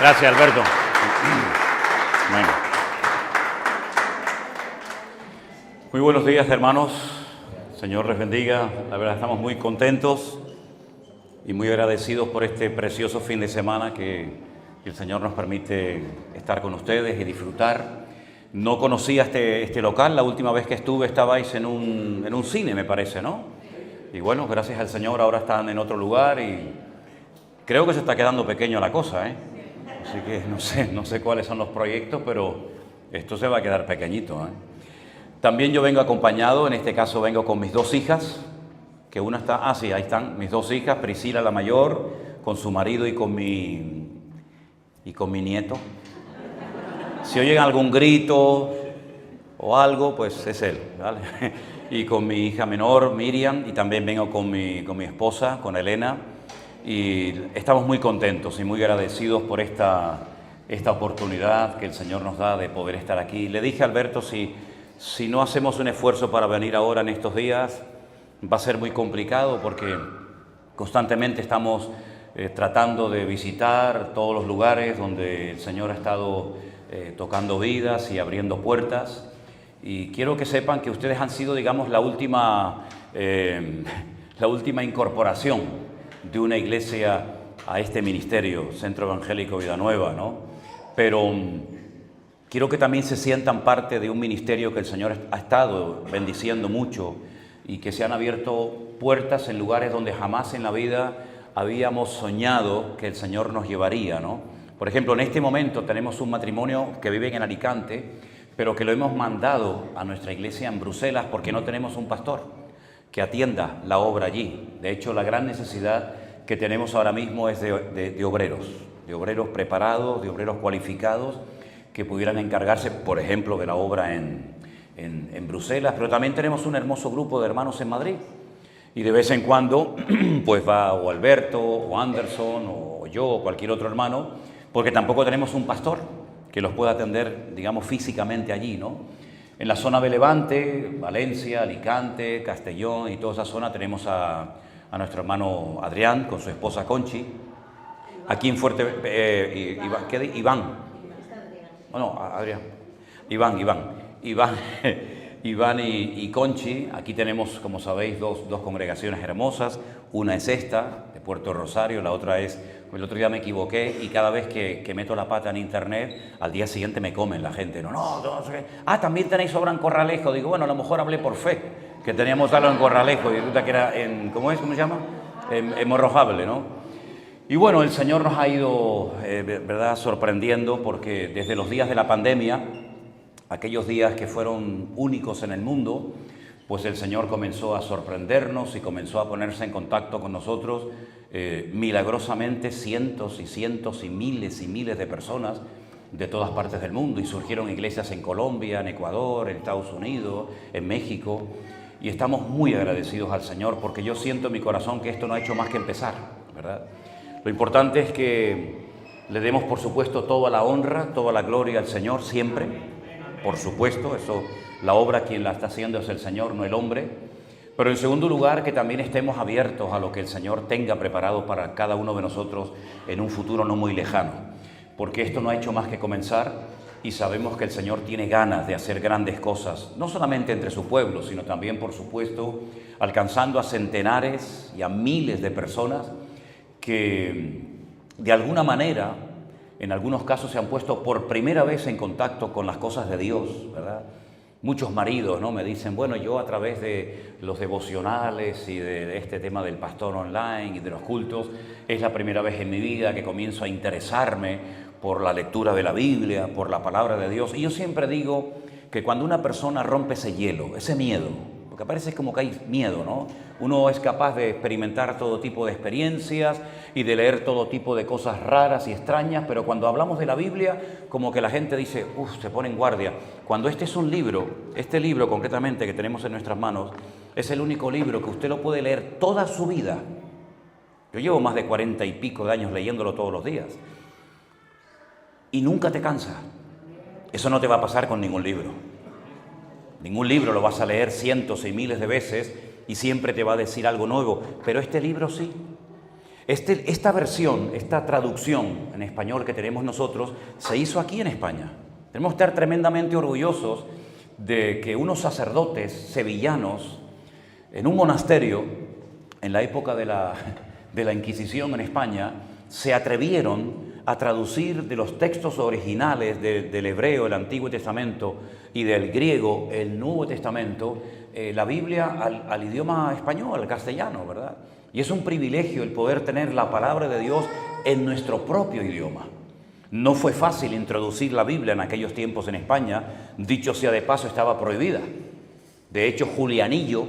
Gracias, Alberto. Bueno. Muy buenos días, hermanos. Señor les bendiga. La verdad estamos muy contentos y muy agradecidos por este precioso fin de semana que el Señor nos permite estar con ustedes y disfrutar. No conocía este local. La última vez que estuve estabais en un cine, me parece, ¿no? Y bueno, gracias al Señor ahora están en otro lugar y creo que se está quedando pequeño la cosa, ¿eh? Así que no sé cuáles son los proyectos, pero esto se va a quedar pequeñito, ¿eh? También yo vengo acompañado, en este caso vengo con mis dos hijas, que una está, sí, ahí están mis dos hijas, Priscila la mayor, con su marido y con mi nieto. Si oyen algún grito o algo, pues es él, ¿vale? Y con mi hija menor, Miriam, y también vengo con mi esposa, con Elena, y estamos muy contentos y muy agradecidos por esta oportunidad que el Señor nos da de poder estar aquí. Le dije a Alberto, si no hacemos un esfuerzo para venir ahora en estos días, va a ser muy complicado porque constantemente estamos tratando de visitar todos los lugares donde el Señor ha estado tocando vidas y abriendo puertas. Y quiero que sepan que ustedes han sido, digamos, la última incorporación de una iglesia a este ministerio, Centro Evangélico Vida Nueva, ¿no? Pero quiero que también se sientan parte de un ministerio que el Señor ha estado bendiciendo mucho y que se han abierto puertas en lugares donde jamás en la vida habíamos soñado que el Señor nos llevaría, ¿no? Por ejemplo, en este momento tenemos un matrimonio que vive en Alicante, pero que lo hemos mandado a nuestra iglesia en Bruselas porque no tenemos un pastor que atienda la obra allí. De hecho, la gran necesidad que tenemos ahora mismo es de obreros preparados, de obreros cualificados, que pudieran encargarse, por ejemplo, de la obra en Bruselas, pero también tenemos un hermoso grupo de hermanos en Madrid. Y de vez en cuando, pues va o Alberto, o Anderson, o yo, o cualquier otro hermano, porque tampoco tenemos un pastor que los pueda atender, digamos, físicamente allí, ¿no? En la zona de Levante, Valencia, Alicante, Castellón y toda esa zona tenemos a nuestro hermano Adrián con su esposa Conchi. Aquí en Iván. Bueno, Adrián. Iván y Conchi. Aquí tenemos, como sabéis, dos congregaciones hermosas. Una es esta, de Puerto Rosario, la otra es... El otro día me equivoqué y cada vez que meto la pata en internet, al día siguiente me comen la gente. No sé qué. Ah, también tenéis obra en Corralejo. Digo, bueno, a lo mejor hablé por fe, que teníamos algo en Corralejo y resulta que era en... ¿Cómo se llama? En Morrojable, ¿no? Y bueno, el Señor nos ha ido, ¿verdad?, sorprendiendo porque desde los días de la pandemia, aquellos días que fueron únicos en el mundo, pues el Señor comenzó a sorprendernos y comenzó a ponerse en contacto con nosotros, milagrosamente cientos y cientos y miles de personas de todas partes del mundo, y surgieron iglesias en Colombia, en Ecuador, en Estados Unidos, en México, y estamos muy agradecidos al Señor porque yo siento en mi corazón que esto no ha hecho más que empezar, ¿verdad? Lo importante es que le demos, por supuesto, toda la honra, toda la gloria al Señor siempre, por supuesto, eso, la obra quien la está haciendo es el Señor, no el hombre. Pero en segundo lugar, que también estemos abiertos a lo que el Señor tenga preparado para cada uno de nosotros en un futuro no muy lejano, porque esto no ha hecho más que comenzar y sabemos que el Señor tiene ganas de hacer grandes cosas, no solamente entre su pueblo, sino también, por supuesto, alcanzando a centenares y a miles de personas que de alguna manera, en algunos casos se han puesto por primera vez en contacto con las cosas de Dios, ¿verdad? Muchos maridos, ¿no?, me dicen, bueno, yo a través de los devocionales y de este tema del pastor online y de los cultos, es la primera vez en mi vida que comienzo a interesarme por la lectura de la Biblia, por la palabra de Dios. Y yo siempre digo que cuando una persona rompe ese hielo, ese miedo, porque parece como que hay miedo, ¿no? Uno es capaz de experimentar todo tipo de experiencias y de leer todo tipo de cosas raras y extrañas, pero cuando hablamos de la Biblia, como que la gente dice, se pone en guardia. Cuando este libro concretamente que tenemos en nuestras manos, es el único libro que usted lo puede leer toda su vida. Yo llevo más de 40 y pico de años leyéndolo todos los días. Y nunca te cansa. Eso no te va a pasar con ningún libro. Ningún libro lo vas a leer cientos y miles de veces y siempre te va a decir algo nuevo, pero este libro sí. Esta versión, esta traducción en español que tenemos nosotros, se hizo aquí en España. Tenemos que estar tremendamente orgullosos de que unos sacerdotes sevillanos en un monasterio, en la época de la Inquisición en España, se atrevieron a traducir de los textos originales del hebreo, el Antiguo Testamento, y del griego, el Nuevo Testamento, la Biblia al idioma español, al castellano, ¿verdad? Y es un privilegio el poder tener la palabra de Dios en nuestro propio idioma. No fue fácil introducir la Biblia en aquellos tiempos en España, dicho sea de paso, estaba prohibida. De hecho, Julianillo,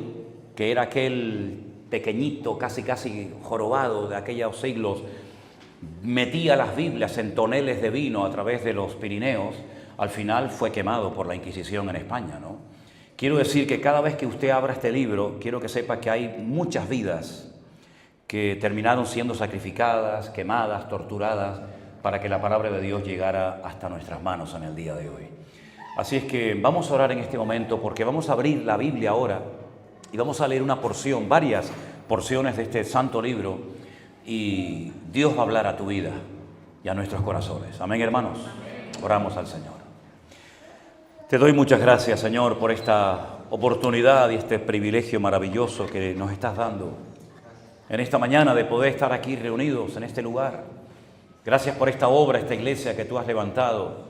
que era aquel pequeñito, casi jorobado de aquellos siglos, metía las Biblias en toneles de vino a través de los Pirineos, al final fue quemado por la Inquisición en España, ¿no? Quiero decir que cada vez que usted abra este libro, quiero que sepa que hay muchas vidas que terminaron siendo sacrificadas, quemadas, torturadas, para que la palabra de Dios llegara hasta nuestras manos en el día de hoy. Así es que vamos a orar en este momento, porque vamos a abrir la Biblia ahora y vamos a leer una porción, varias porciones de este santo libro, y Dios va a hablar a tu vida y a nuestros corazones. Amén, hermanos. Oramos al Señor. Te doy muchas gracias, Señor, por esta oportunidad y este privilegio maravilloso que nos estás dando en esta mañana de poder estar aquí reunidos en este lugar. Gracias por esta obra, esta iglesia que tú has levantado,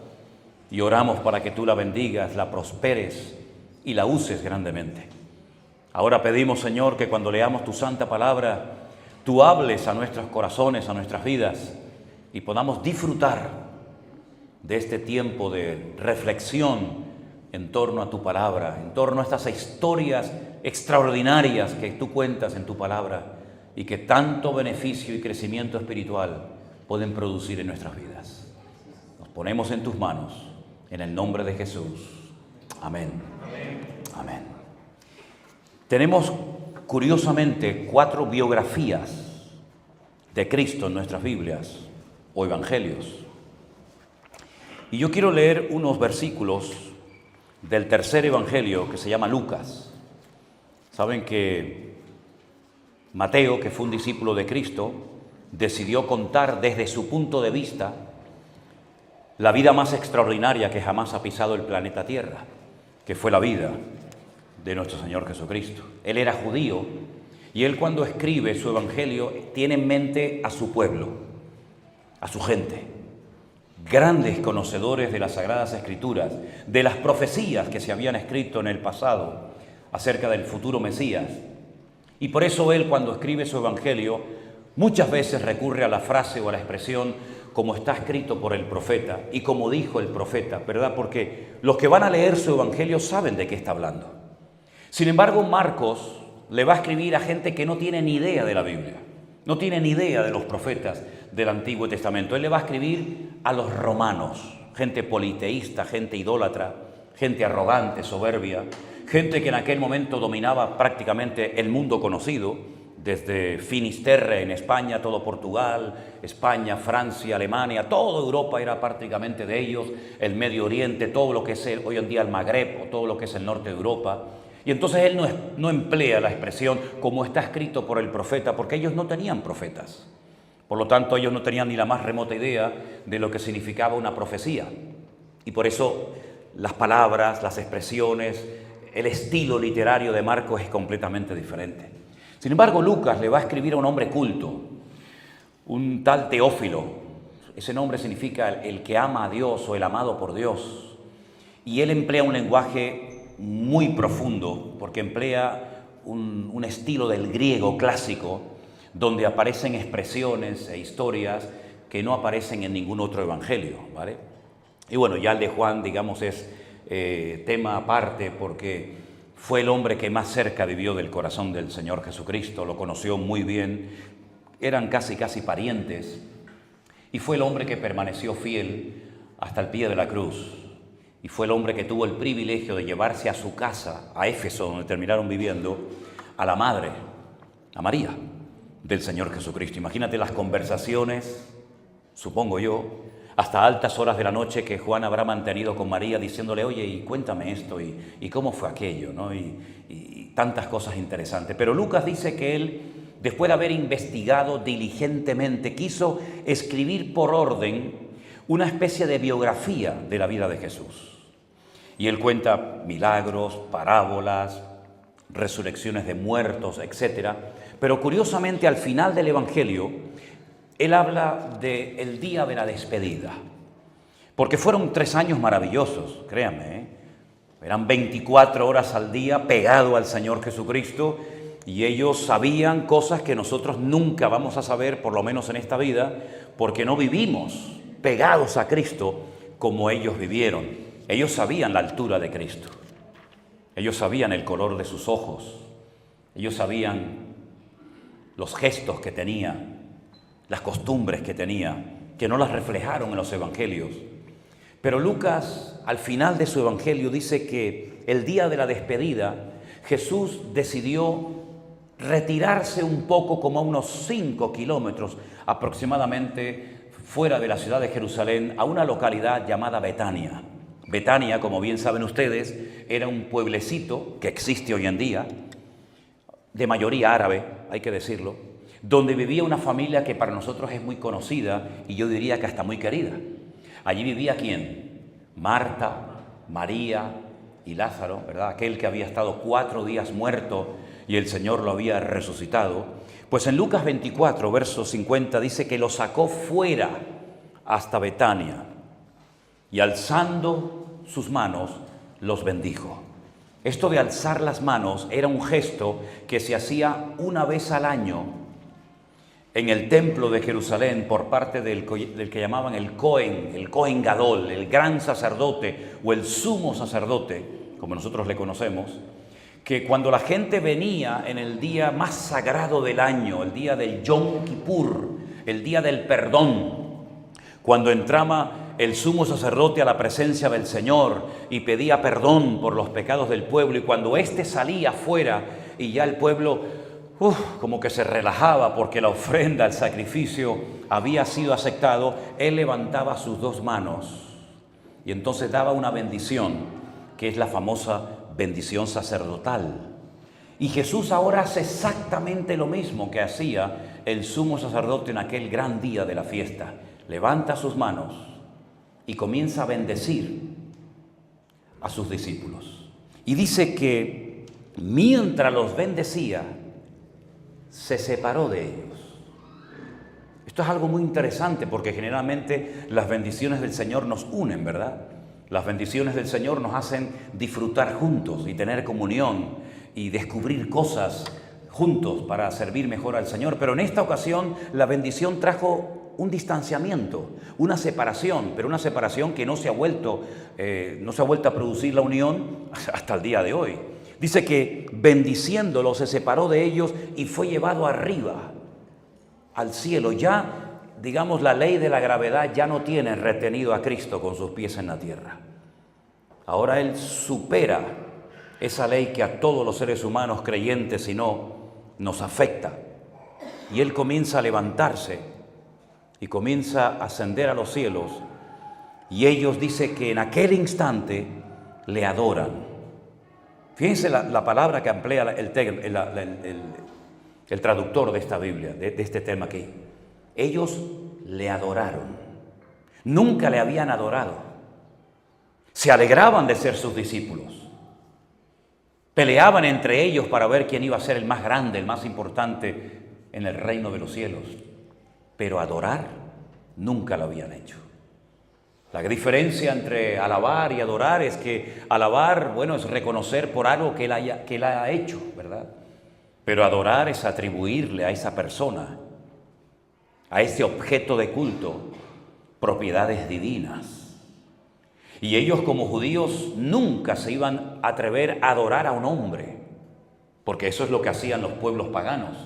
y oramos para que tú la bendigas, la prosperes y la uses grandemente. Ahora pedimos, Señor, que cuando leamos tu santa palabra, tú hables a nuestros corazones, a nuestras vidas, y podamos disfrutar de este tiempo de reflexión en torno a tu palabra, en torno a estas historias extraordinarias que tú cuentas en tu palabra y que tanto beneficio y crecimiento espiritual pueden producir en nuestras vidas. Nos ponemos en tus manos, en el nombre de Jesús. Amén. Amén. Tenemos, curiosamente, 4 biografías de Cristo en nuestras Biblias o evangelios. Y yo quiero leer unos versículos del tercer evangelio, que se llama Lucas. Saben que Mateo, que fue un discípulo de Cristo, decidió contar desde su punto de vista la vida más extraordinaria que jamás ha pisado el planeta Tierra, que fue la vida de nuestro Señor Jesucristo. Él era judío y él, cuando escribe su evangelio, tiene en mente a su pueblo, a su gente, grandes conocedores de las Sagradas Escrituras, de las profecías que se habían escrito en el pasado acerca del futuro Mesías. Y por eso él, cuando escribe su evangelio, muchas veces recurre a la frase o a la expresión como está escrito por el profeta y como dijo el profeta, ¿verdad? Porque los que van a leer su evangelio saben de qué está hablando. Sin embargo, Marcos le va a escribir a gente que no tiene ni idea de la Biblia, no tiene ni idea de los profetas del Antiguo Testamento. Él le va a escribir a los romanos, gente politeísta, gente idólatra, gente arrogante, soberbia, gente que en aquel momento dominaba prácticamente el mundo conocido, desde Finisterre en España, todo Portugal, España, Francia, Alemania, toda Europa era prácticamente de ellos, el Medio Oriente, todo lo que es hoy en día el Magreb o todo lo que es el norte de Europa. Y entonces él no emplea la expresión como está escrito por el profeta, porque ellos no tenían profetas. Por lo tanto, ellos no tenían ni la más remota idea de lo que significaba una profecía. Y por eso las palabras, las expresiones, el estilo literario de Marcos es completamente diferente. Sin embargo, Lucas le va a escribir a un hombre culto, un tal Teófilo. Ese nombre significa el que ama a Dios o el amado por Dios. Y él emplea un lenguaje muy profundo, porque emplea un estilo del griego clásico, donde aparecen expresiones e historias que no aparecen en ningún otro evangelio, ¿vale? Y bueno, ya el de Juan, digamos, es tema aparte, porque fue el hombre que más cerca vivió del corazón del Señor Jesucristo, lo conoció muy bien, eran casi parientes, y fue el hombre que permaneció fiel hasta el pie de la cruz, y fue el hombre que tuvo el privilegio de llevarse a su casa, a Éfeso, donde terminaron viviendo, a la madre, a María, del Señor Jesucristo. Imagínate las conversaciones, supongo yo, hasta altas horas de la noche que Juan habrá mantenido con María, diciéndole, oye, y cuéntame esto, y cómo fue aquello, ¿no? Y tantas cosas interesantes. Pero Lucas dice que él, después de haber investigado diligentemente, quiso escribir por orden una especie de biografía de la vida de Jesús. Y él cuenta milagros, parábolas, resurrecciones de muertos, etc. Pero curiosamente al final del Evangelio, él habla del día de la despedida. Porque fueron 3 años maravillosos, créanme, ¿eh? Eran 24 horas al día pegado al Señor Jesucristo, y ellos sabían cosas que nosotros nunca vamos a saber, por lo menos en esta vida, porque no vivimos pegados a Cristo como ellos vivieron. Ellos sabían la altura de Cristo, ellos sabían el color de sus ojos, ellos sabían los gestos que tenía, las costumbres que tenía, que no las reflejaron en los evangelios. Pero Lucas, al final de su evangelio, dice que el día de la despedida, Jesús decidió retirarse un poco, como a unos 5 kilómetros aproximadamente, fuera de la ciudad de Jerusalén, a una localidad llamada Betania. Betania, como bien saben ustedes, era un pueblecito que existe hoy en día, de mayoría árabe, hay que decirlo, donde vivía una familia que para nosotros es muy conocida y yo diría que hasta muy querida. Allí vivía ¿quién? Marta, María y Lázaro, ¿verdad? Aquel que había estado 4 días muerto y el Señor lo había resucitado. Pues en Lucas 24, verso 50, dice que lo sacó fuera hasta Betania y alzando sus manos los bendijo. Esto de alzar las manos era un gesto que se hacía una vez al año en el templo de Jerusalén por parte del que llamaban el Cohen Gadol, el gran sacerdote o el sumo sacerdote, como nosotros le conocemos, que cuando la gente venía en el día más sagrado del año, el día del Yom Kippur, el día del perdón, cuando entraba el sumo sacerdote a la presencia del Señor y pedía perdón por los pecados del pueblo, y cuando éste salía afuera y ya el pueblo como que se relajaba porque la ofrenda, el sacrificio había sido aceptado, él levantaba sus 2 manos y entonces daba una bendición, que es la famosa bendición sacerdotal. Y Jesús ahora hace exactamente lo mismo que hacía el sumo sacerdote en aquel gran día de la fiesta. Levanta sus manos y comienza a bendecir a sus discípulos. Y dice que mientras los bendecía, se separó de ellos. Esto es algo muy interesante porque generalmente las bendiciones del Señor nos unen, ¿verdad? Las bendiciones del Señor nos hacen disfrutar juntos y tener comunión y descubrir cosas juntos para servir mejor al Señor. Pero en esta ocasión la bendición trajo un distanciamiento, una separación, pero una separación que no se ha vuelto a producir la unión hasta el día de hoy. Dice que bendiciéndolo se separó de ellos y fue llevado arriba, al cielo. Ya, digamos, la ley de la gravedad ya no tiene retenido a Cristo con sus pies en la tierra. Ahora Él supera esa ley que a todos los seres humanos creyentes y no nos afecta. Y Él comienza a levantarse y comienza a ascender a los cielos. Y ellos, dice que en aquel instante le adoran. Fíjense la palabra que emplea el traductor de esta Biblia, de este tema aquí. Ellos le adoraron. Nunca le habían adorado. Se alegraban de ser sus discípulos. Peleaban entre ellos para ver quién iba a ser el más grande, el más importante en el reino de los cielos. Pero adorar nunca lo habían hecho. La diferencia entre alabar y adorar es que alabar, bueno, es reconocer por algo que él ha hecho, ¿verdad? Pero adorar es atribuirle a esa persona, a ese objeto de culto, propiedades divinas. Y ellos como judíos nunca se iban a atrever a adorar a un hombre, porque eso es lo que hacían los pueblos paganos,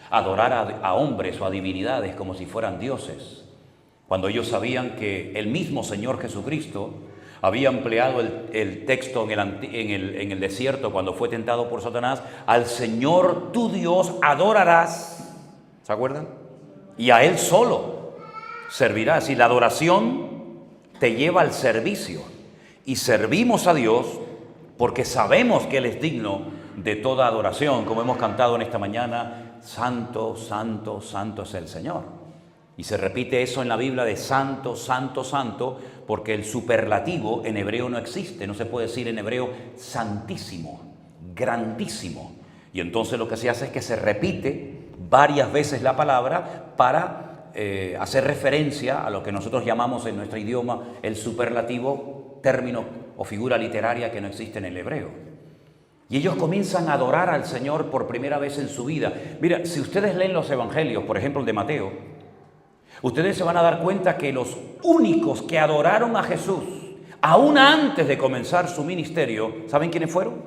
adorar a hombres o a divinidades como si fueran dioses. Cuando ellos sabían que el mismo Señor Jesucristo había empleado el texto en el desierto cuando fue tentado por Satanás, al Señor tu Dios adorarás, ¿se acuerdan? Y a Él solo servirás. Y la adoración te lleva al servicio. Y servimos a Dios porque sabemos que Él es digno de toda adoración, como hemos cantado en esta mañana. santo, santo, santo es el Señor. Y se repite eso en la Biblia de santo, santo, santo, porque el superlativo en hebreo no existe. No se puede decir en hebreo santísimo, grandísimo. Y entonces lo que se hace es que se repite varias veces la palabra para hacer referencia a lo que nosotros llamamos en nuestro idioma el superlativo, término o figura literaria que no existe en el hebreo. Y ellos comienzan a adorar al Señor por primera vez en su vida. Mira, si ustedes leen los evangelios, por ejemplo el de Mateo, ustedes se van a dar cuenta que los únicos que adoraron a Jesús, aún antes de comenzar su ministerio, ¿saben quiénes fueron?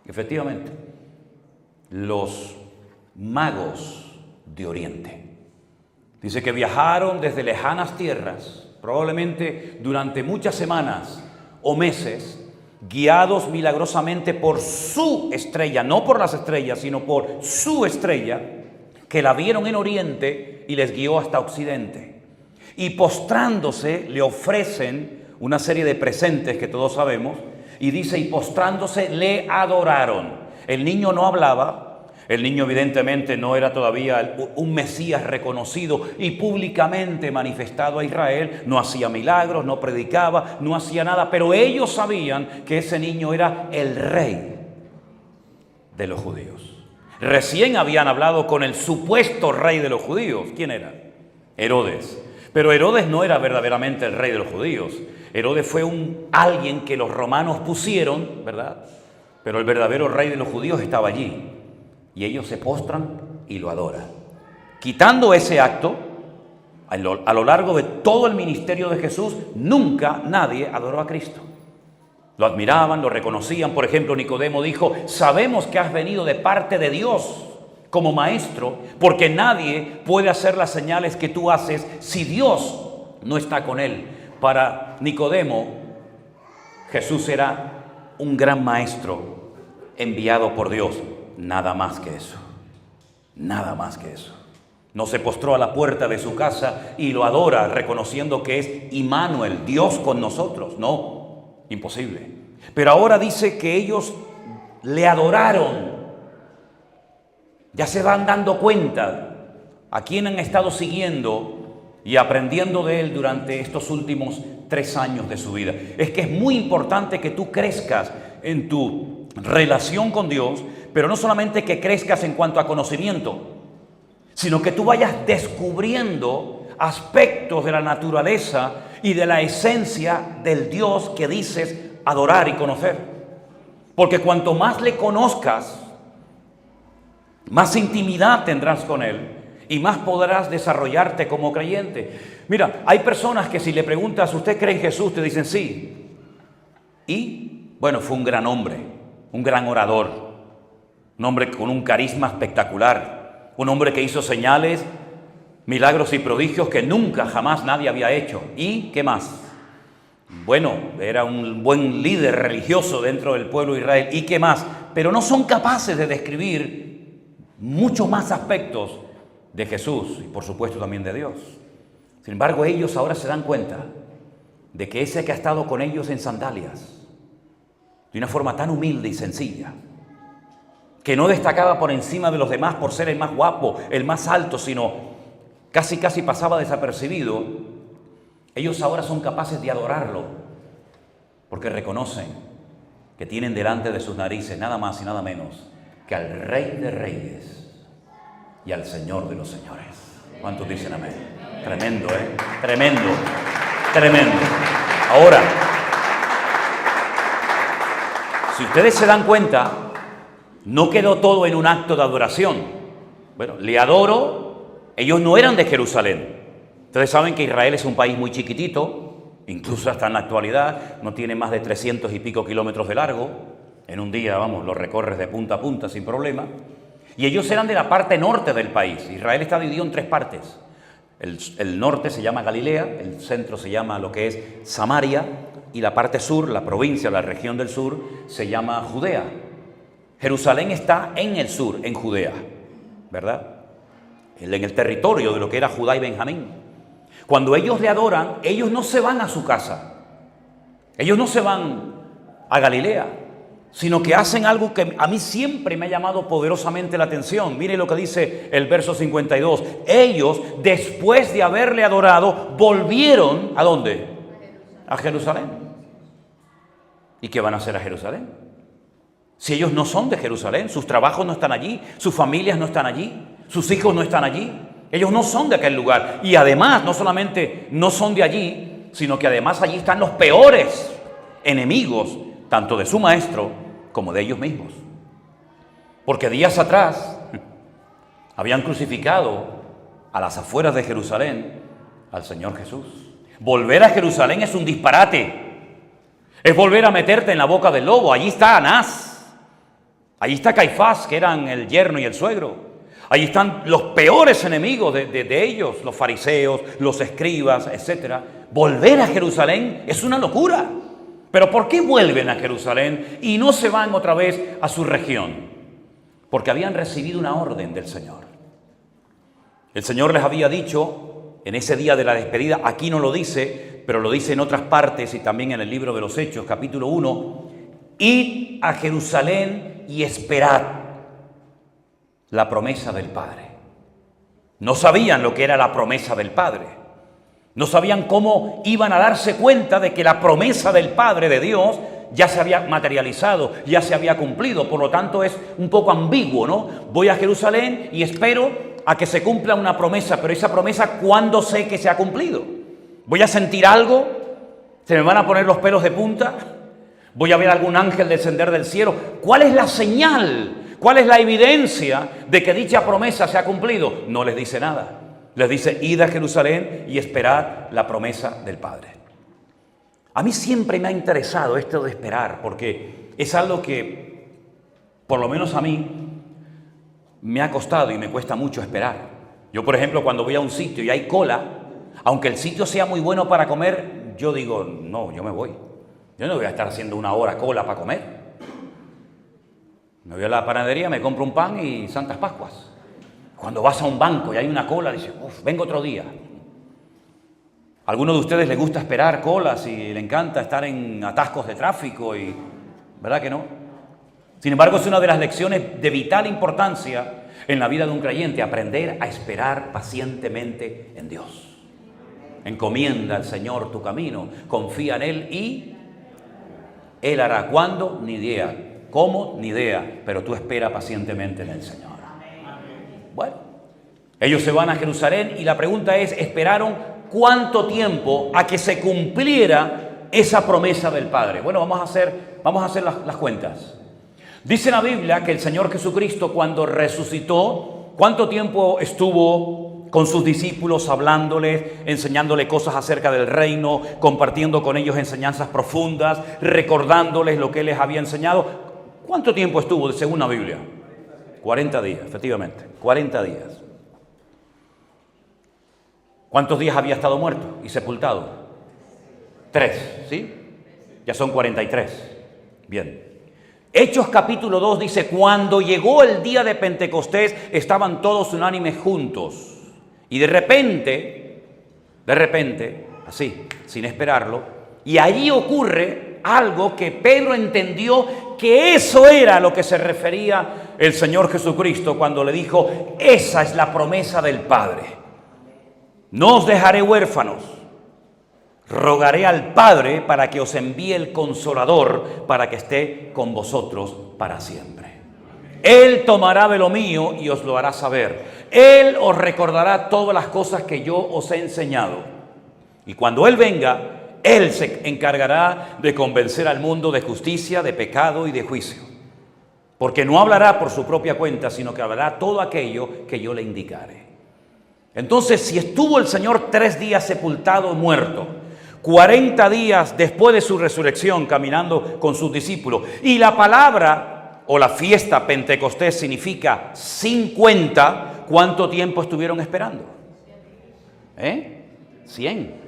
Efectivamente, los magos de Oriente. Dice que viajaron desde lejanas tierras, probablemente durante muchas semanas o meses, guiados milagrosamente por su estrella, no por las estrellas, sino por su estrella, que la vieron en Oriente y les guió hasta Occidente. Y postrándose le ofrecen una serie de presentes que todos sabemos, y dice, y postrándose le adoraron. El niño no hablaba. El niño evidentemente no era todavía un Mesías reconocido y públicamente manifestado a Israel, no hacía milagros, no predicaba, no hacía nada, pero ellos sabían que ese niño era el rey de los judíos. Recién habían hablado con el supuesto rey de los judíos. ¿Quién era? Herodes. Pero Herodes no era verdaderamente el rey de los judíos. Herodes fue alguien que los romanos pusieron, ¿verdad? Pero el verdadero rey de los judíos estaba allí. Y ellos se postran y lo adoran. Quitando ese acto, a lo largo de todo el ministerio de Jesús, nunca nadie adoró a Cristo. Lo admiraban, lo reconocían. Por ejemplo, Nicodemo dijo, sabemos que has venido de parte de Dios como maestro, porque nadie puede hacer las señales que tú haces si Dios no está con él. Para Nicodemo, Jesús era un gran maestro enviado por Dios. Nada más que eso, nada más que eso. No se postró a la puerta de su casa y lo adora reconociendo que es Immanuel, Dios con nosotros. No, imposible. Pero ahora dice que ellos le adoraron. Ya se van dando cuenta a quién han estado siguiendo y aprendiendo de él durante estos últimos 3 años de su vida. Es que es muy importante que tú crezcas en tu relación con Dios, pero no solamente que crezcas en cuanto a conocimiento, sino que tú vayas descubriendo aspectos de la naturaleza y de la esencia del Dios que dices adorar y conocer. Porque cuanto más le conozcas, más intimidad tendrás con Él y más podrás desarrollarte como creyente. Mira, hay personas que si le preguntas, ¿usted cree en Jesús? Te dicen sí. Y, bueno, fue un gran hombre, un gran orador. Un hombre con un carisma espectacular, un hombre que hizo señales, milagros y prodigios que nunca jamás nadie había hecho. ¿Y qué más? Bueno, era un buen líder religioso dentro del pueblo de Israel. ¿Y qué más? Pero no son capaces de describir muchos más aspectos de Jesús y por supuesto también de Dios. Sin embargo, ellos ahora se dan cuenta de que ese que ha estado con ellos en sandalias, de una forma tan humilde y sencilla, que no destacaba por encima de los demás por ser el más guapo, el más alto, sino casi pasaba desapercibido, ellos ahora son capaces de adorarlo, porque reconocen que tienen delante de sus narices nada más y nada menos que al Rey de Reyes y al Señor de los Señores. ¿Cuántos dicen amén? Tremendo, ¿eh? Tremendo, tremendo. Ahora, si ustedes se dan cuenta, no quedó todo en un acto de adoración. Bueno, le adoro. Ellos no eran de Jerusalén. Ustedes saben que Israel es un país muy chiquitito, incluso hasta en la actualidad, no tiene más de 300 y pico kilómetros de largo. En un día, vamos, lo recorres de punta a punta sin problema. Y ellos eran de la parte norte del país. Israel está dividido en 3 partes. El norte se llama Galilea, el centro se llama lo que es Samaria, y la parte sur, la provincia, la región del sur, se llama Judea. Jerusalén está en el sur, en Judea, ¿verdad? En el territorio de lo que era Judá y Benjamín. Cuando ellos le adoran, ellos no se van a su casa. Ellos no se van a Galilea, sino que hacen algo que a mí siempre me ha llamado poderosamente la atención. Mire lo que dice el verso 52. Ellos, después de haberle adorado, volvieron, ¿a dónde? A Jerusalén. ¿Y qué van a hacer a Jerusalén? Si ellos no son de Jerusalén, sus trabajos no están allí, sus familias no están allí, sus hijos no están allí, ellos no son de aquel lugar. Y además, no solamente no son de allí, sino que además allí están los peores enemigos, tanto de su maestro como de ellos mismos. Porque días atrás habían crucificado a las afueras de Jerusalén al Señor Jesús. Volver a Jerusalén es un disparate. Es volver a meterte en la boca del lobo. Allí está Anás. Allí está Caifás, que eran el yerno y el suegro. Allí están los peores enemigos de ellos, los fariseos, los escribas, etc. Volver a Jerusalén es una locura. Pero ¿por qué vuelven a Jerusalén y no se van otra vez a su región? Porque habían recibido una orden del Señor. El Señor les había dicho en ese día de la despedida, aquí no lo dice, pero lo dice en otras partes y también en el libro de los Hechos, capítulo 1, id a Jerusalén y esperad la promesa del Padre. No sabían lo que era la promesa del Padre. No sabían cómo iban a darse cuenta de que la promesa del Padre de Dios ya se había materializado, ya se había cumplido. Por lo tanto, es un poco ambiguo, ¿no? Voy a Jerusalén y espero a que se cumpla una promesa, pero esa promesa, ¿cuándo sé que se ha cumplido? ¿Voy a sentir algo? ¿Se me van a poner los pelos de punta? ¿Voy a ver algún ángel descender del cielo? ¿Cuál es la señal? ¿Cuál es la evidencia de que dicha promesa se ha cumplido? No les dice nada. Les dice, id a Jerusalén y esperad la promesa del Padre. A mí siempre me ha interesado esto de esperar, porque es algo que, por lo menos a mí, me ha costado y me cuesta mucho esperar. Yo, por ejemplo, cuando voy a un sitio y hay cola, aunque el sitio sea muy bueno para comer, yo digo, no, yo me voy. Yo no voy a estar haciendo una hora cola para comer. Me voy a la panadería, me compro un pan y Santas Pascuas. Cuando vas a un banco y hay una cola, dices, vengo otro día. ¿A alguno de ustedes les gusta esperar colas y le encanta estar en atascos de tráfico? ¿Verdad que no? Sin embargo, es una de las lecciones de vital importancia en la vida de un creyente, aprender a esperar pacientemente en Dios. Encomienda al Señor tu camino, confía en Él y Él hará. ¿Cuándo? Ni idea. ¿Cómo? Ni idea. Pero tú espera pacientemente en el Señor. Bueno, ellos se van a Jerusalén y la pregunta es, ¿esperaron cuánto tiempo a que se cumpliera esa promesa del Padre? Bueno, vamos a hacer las cuentas. Dice la Biblia que el Señor Jesucristo, cuando resucitó, ¿cuánto tiempo estuvo con sus discípulos hablándoles, enseñándoles cosas acerca del reino, compartiendo con ellos enseñanzas profundas, recordándoles lo que Él les había enseñado? ¿Cuánto tiempo estuvo según la Biblia? 40 días, efectivamente, 40 días. ¿Cuántos días había estado muerto y sepultado? 3, ¿sí? Ya son 43. Bien. Hechos capítulo 2 dice, cuando llegó el día de Pentecostés, estaban todos unánimes juntos. Y de repente, así, sin esperarlo, y allí ocurre algo que Pedro entendió que eso era a lo que se refería el Señor Jesucristo cuando le dijo, esa es la promesa del Padre. No os dejaré huérfanos, rogaré al Padre para que os envíe el Consolador para que esté con vosotros para siempre. Él tomará de lo mío y os lo hará saber. Él os recordará todas las cosas que yo os he enseñado. Y cuando Él venga, Él se encargará de convencer al mundo de justicia, de pecado y de juicio. Porque no hablará por su propia cuenta, sino que hablará todo aquello que yo le indicare. Entonces, si estuvo el Señor 3 días sepultado, muerto, 40 días después de su resurrección caminando con sus discípulos, y la palabra o la fiesta Pentecostés significa 50, ¿cuánto tiempo estuvieron esperando? 100.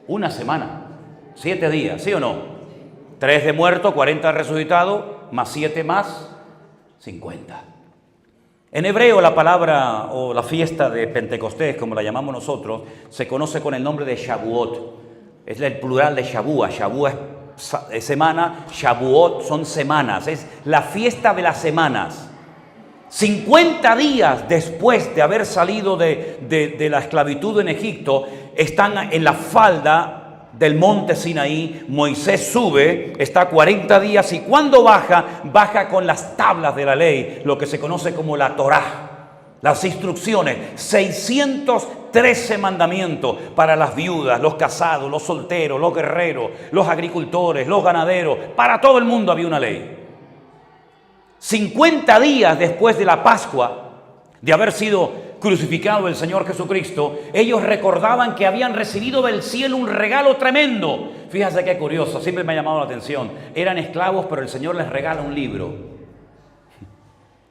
Una semana, 7 días, ¿sí o no? 3 de muerto, 40 de resucitado, más 7 más, 50. En hebreo la palabra o la fiesta de Pentecostés, como la llamamos nosotros, se conoce con el nombre de Shavuot. Es el plural de Shavua. Shavua es semana, Shavuot son semanas, es la fiesta de las semanas. 50 días después de haber salido de la esclavitud en Egipto, están en la falda del monte Sinaí. Moisés sube, está 40 días y cuando baja con las tablas de la ley, lo que se conoce como la Torá. Las instrucciones, 613 mandamientos para las viudas, los casados, los solteros, los guerreros, los agricultores, los ganaderos. Para todo el mundo había una ley. 50 días después de la Pascua, de haber sido crucificado el Señor Jesucristo, ellos recordaban que habían recibido del cielo un regalo tremendo. Fíjense qué curioso, siempre me ha llamado la atención. Eran esclavos, pero el Señor les regala un libro.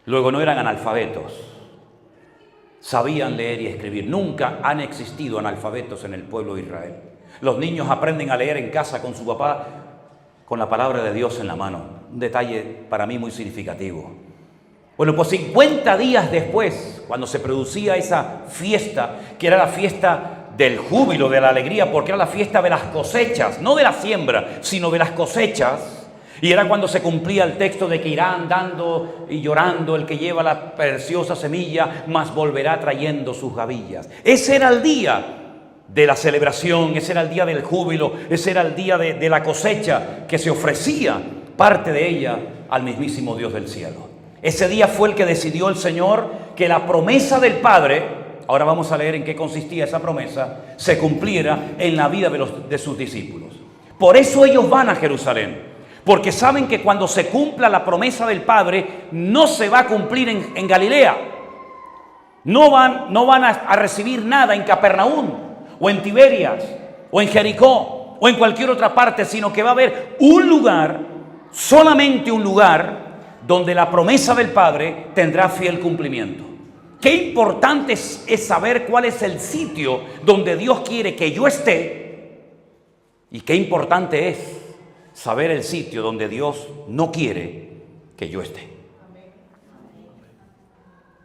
Luego no eran analfabetos. Sabían leer y escribir. Nunca han existido analfabetos en el pueblo de Israel. Los niños aprenden a leer en casa con su papá, con la palabra de Dios en la mano. Un detalle para mí muy significativo. Bueno, pues 50 días después, cuando se producía esa fiesta, que era la fiesta del júbilo, de la alegría, porque era la fiesta de las cosechas, no de la siembra, sino de las cosechas. Y era cuando se cumplía el texto de que irá andando y llorando el que lleva la preciosa semilla, mas volverá trayendo sus gavillas. Ese era el día de la celebración, ese era el día del júbilo, ese era el día de la cosecha, que se ofrecía parte de ella al mismísimo Dios del cielo. Ese día fue el que decidió el Señor que la promesa del Padre, ahora vamos a leer en qué consistía esa promesa, se cumpliera en la vida de sus discípulos. Por eso ellos van a Jerusalén. Porque saben que cuando se cumpla la promesa del Padre, no se va a cumplir en Galilea. No van a recibir nada en Capernaum, o en Tiberias, o en Jericó, o en cualquier otra parte, sino que va a haber un lugar, solamente un lugar, donde la promesa del Padre tendrá fiel cumplimiento. Qué importante es saber cuál es el sitio donde Dios quiere que yo esté, y qué importante es saber el sitio donde Dios no quiere que yo esté.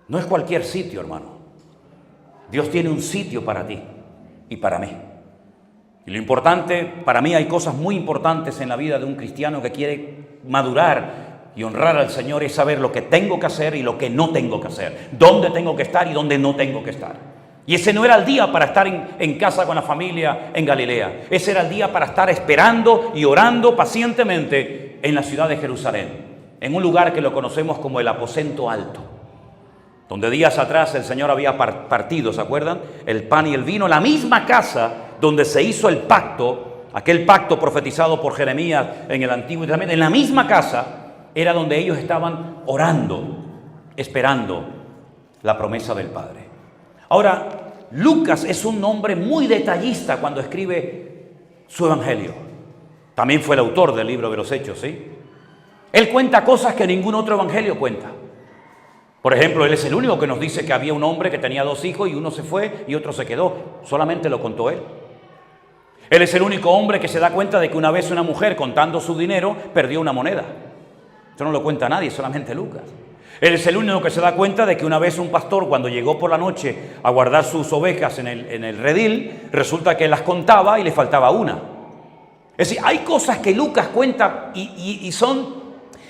No es cualquier sitio, hermano. Dios tiene un sitio para ti y para mí. Y lo importante, para mí hay cosas muy importantes en la vida de un cristiano que quiere madurar y honrar al Señor, es saber lo que tengo que hacer y lo que no tengo que hacer, dónde tengo que estar y dónde no tengo que estar. Y ese no era el día para estar en casa con la familia en Galilea. Ese era el día para estar esperando y orando pacientemente en la ciudad de Jerusalén, en un lugar que lo conocemos como el aposento alto, donde días atrás el Señor había partido, ¿se acuerdan? El pan y el vino, la misma casa donde se hizo el pacto, aquel pacto profetizado por Jeremías en el Antiguo Testamento, en la misma casa era donde ellos estaban orando, esperando la promesa del Padre. Ahora, Lucas es un hombre muy detallista cuando escribe su evangelio. También fue el autor del libro de los Hechos, ¿sí? Él cuenta cosas que ningún otro evangelio cuenta. Por ejemplo, él es el único que nos dice que había un hombre que tenía 2 hijos y uno se fue y otro se quedó. Solamente lo contó él. Él es el único hombre que se da cuenta de que una vez una mujer, contando su dinero, perdió una moneda. Eso no lo cuenta nadie, solamente Lucas. Él es el único que se da cuenta de que una vez un pastor, cuando llegó por la noche a guardar sus ovejas en el redil, resulta que las contaba y le faltaba una. Es decir, hay cosas que Lucas cuenta y son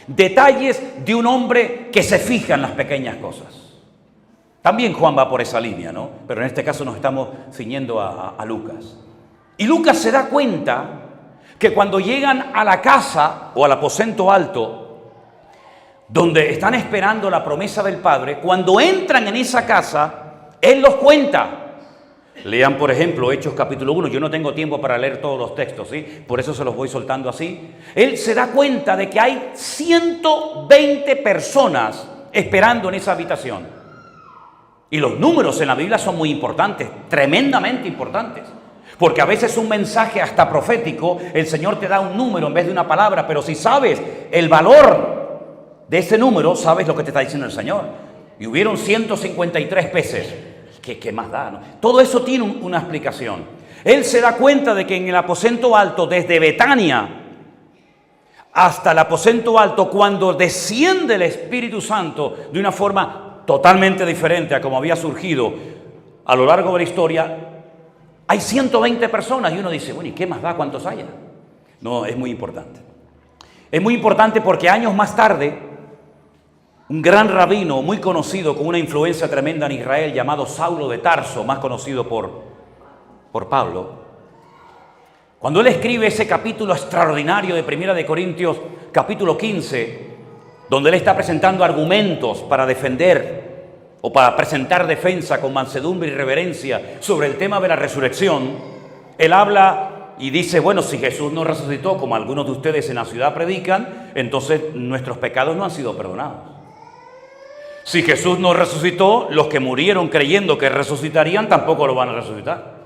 detalles de un hombre que se fija en las pequeñas cosas. También Juan va por esa línea, ¿no? Pero en este caso nos estamos ciñendo a Lucas. Y Lucas se da cuenta que cuando llegan a la casa o al aposento alto, donde están esperando la promesa del Padre, cuando entran en esa casa, Él los cuenta. Lean, por ejemplo, Hechos capítulo 1. Yo no tengo tiempo para leer todos los textos, ¿sí? Por eso se los voy soltando así. Él se da cuenta de que hay 120 personas esperando en esa habitación. Y los números en la Biblia son muy importantes, tremendamente importantes. Porque a veces un mensaje hasta profético, el Señor te da un número en vez de una palabra, pero si sabes el valor de ese número, sabes lo que te está diciendo el Señor. Y hubieron 153 peces. ¿Qué más da, no? Todo eso tiene una explicación. Él se da cuenta de que en el aposento alto, desde Betania hasta el aposento alto, cuando desciende el Espíritu Santo de una forma totalmente diferente a como había surgido a lo largo de la historia, hay 120 personas. Y uno dice, bueno, ¿y qué más da cuántos haya? No, es muy importante. Es muy importante porque años más tarde, un gran rabino muy conocido con una influencia tremenda en Israel llamado Saulo de Tarso, más conocido por Pablo, cuando él escribe ese capítulo extraordinario de Primera de Corintios, capítulo 15, donde él está presentando argumentos para defender o para presentar defensa con mansedumbre y reverencia sobre el tema de la resurrección, él habla y dice, bueno, si Jesús no resucitó, como algunos de ustedes en la ciudad predican, entonces nuestros pecados no han sido perdonados. Si Jesús no resucitó, los que murieron creyendo que resucitarían tampoco lo van a resucitar.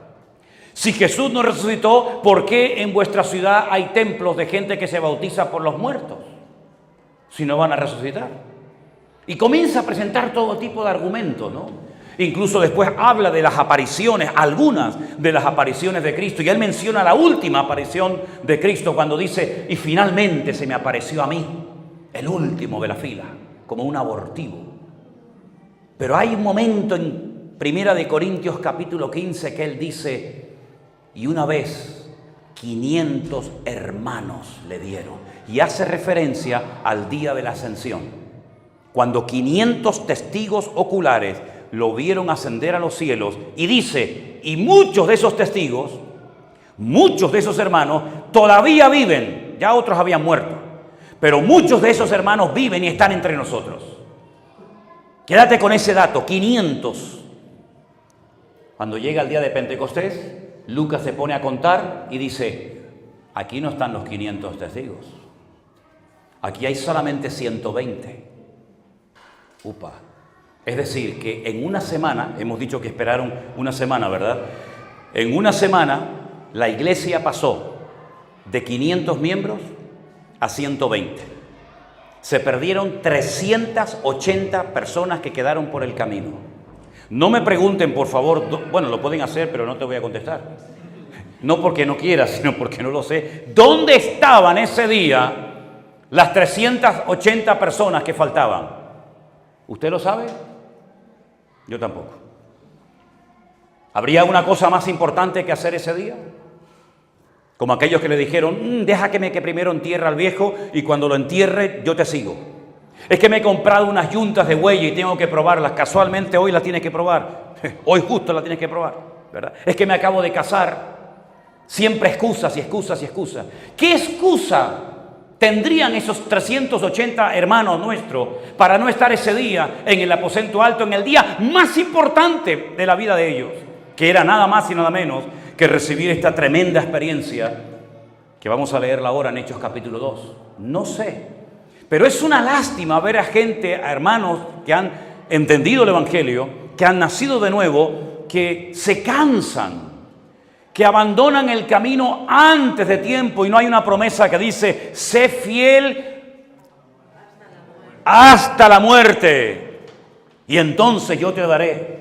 Si Jesús no resucitó, ¿por qué en vuestra ciudad hay templos de gente que se bautiza por los muertos? Si no van a resucitar. Y comienza a presentar todo tipo de argumentos, ¿no? Incluso después habla de las apariciones, algunas de las apariciones de Cristo. Y él menciona la última aparición de Cristo cuando dice, y finalmente se me apareció a mí, el último de la fila, como un abortivo. Pero hay un momento en Primera de Corintios capítulo 15 que él dice, y una vez 500 hermanos le dieron. Y hace referencia al día de la ascensión, cuando 500 testigos oculares lo vieron ascender a los cielos. Y dice, y muchos de esos testigos, muchos de esos hermanos todavía viven, ya otros habían muerto, pero muchos de esos hermanos viven y están entre nosotros. Quédate con ese dato, 500. Cuando llega el día de Pentecostés, Lucas se pone a contar y dice, aquí no están los 500 testigos, aquí hay solamente 120. Upa. Es decir, que en una semana, hemos dicho que esperaron una semana, ¿verdad? En una semana la iglesia pasó de 500 miembros a 120. Se perdieron 380 personas que quedaron por el camino. No me pregunten, por favor, bueno, lo pueden hacer, pero no te voy a contestar. No porque no quiera, sino porque no lo sé. ¿Dónde estaban ese día las 380 personas que faltaban? ¿Usted lo sabe? Yo tampoco. ¿Habría una cosa más importante que hacer ese día? Como aquellos que le dijeron, deja que primero entierre al viejo y cuando lo entierre yo te sigo. Es que me he comprado unas yuntas de buey y tengo que probarlas. Casualmente hoy las tienes que probar. Hoy justo las tienes que probar, ¿verdad? Es que me acabo de casar. Siempre excusas y excusas y excusas. ¿Qué excusa tendrían esos 380 hermanos nuestros para no estar ese día en el aposento alto, en el día más importante de la vida de ellos? Que era nada más y nada menos que recibir esta tremenda experiencia que vamos a leerla ahora en Hechos capítulo 2. No sé, pero es una lástima ver a gente, a hermanos que han entendido el Evangelio, que han nacido de nuevo, que se cansan, que abandonan el camino antes de tiempo y no hay una promesa que dice, sé fiel hasta la muerte y entonces yo te daré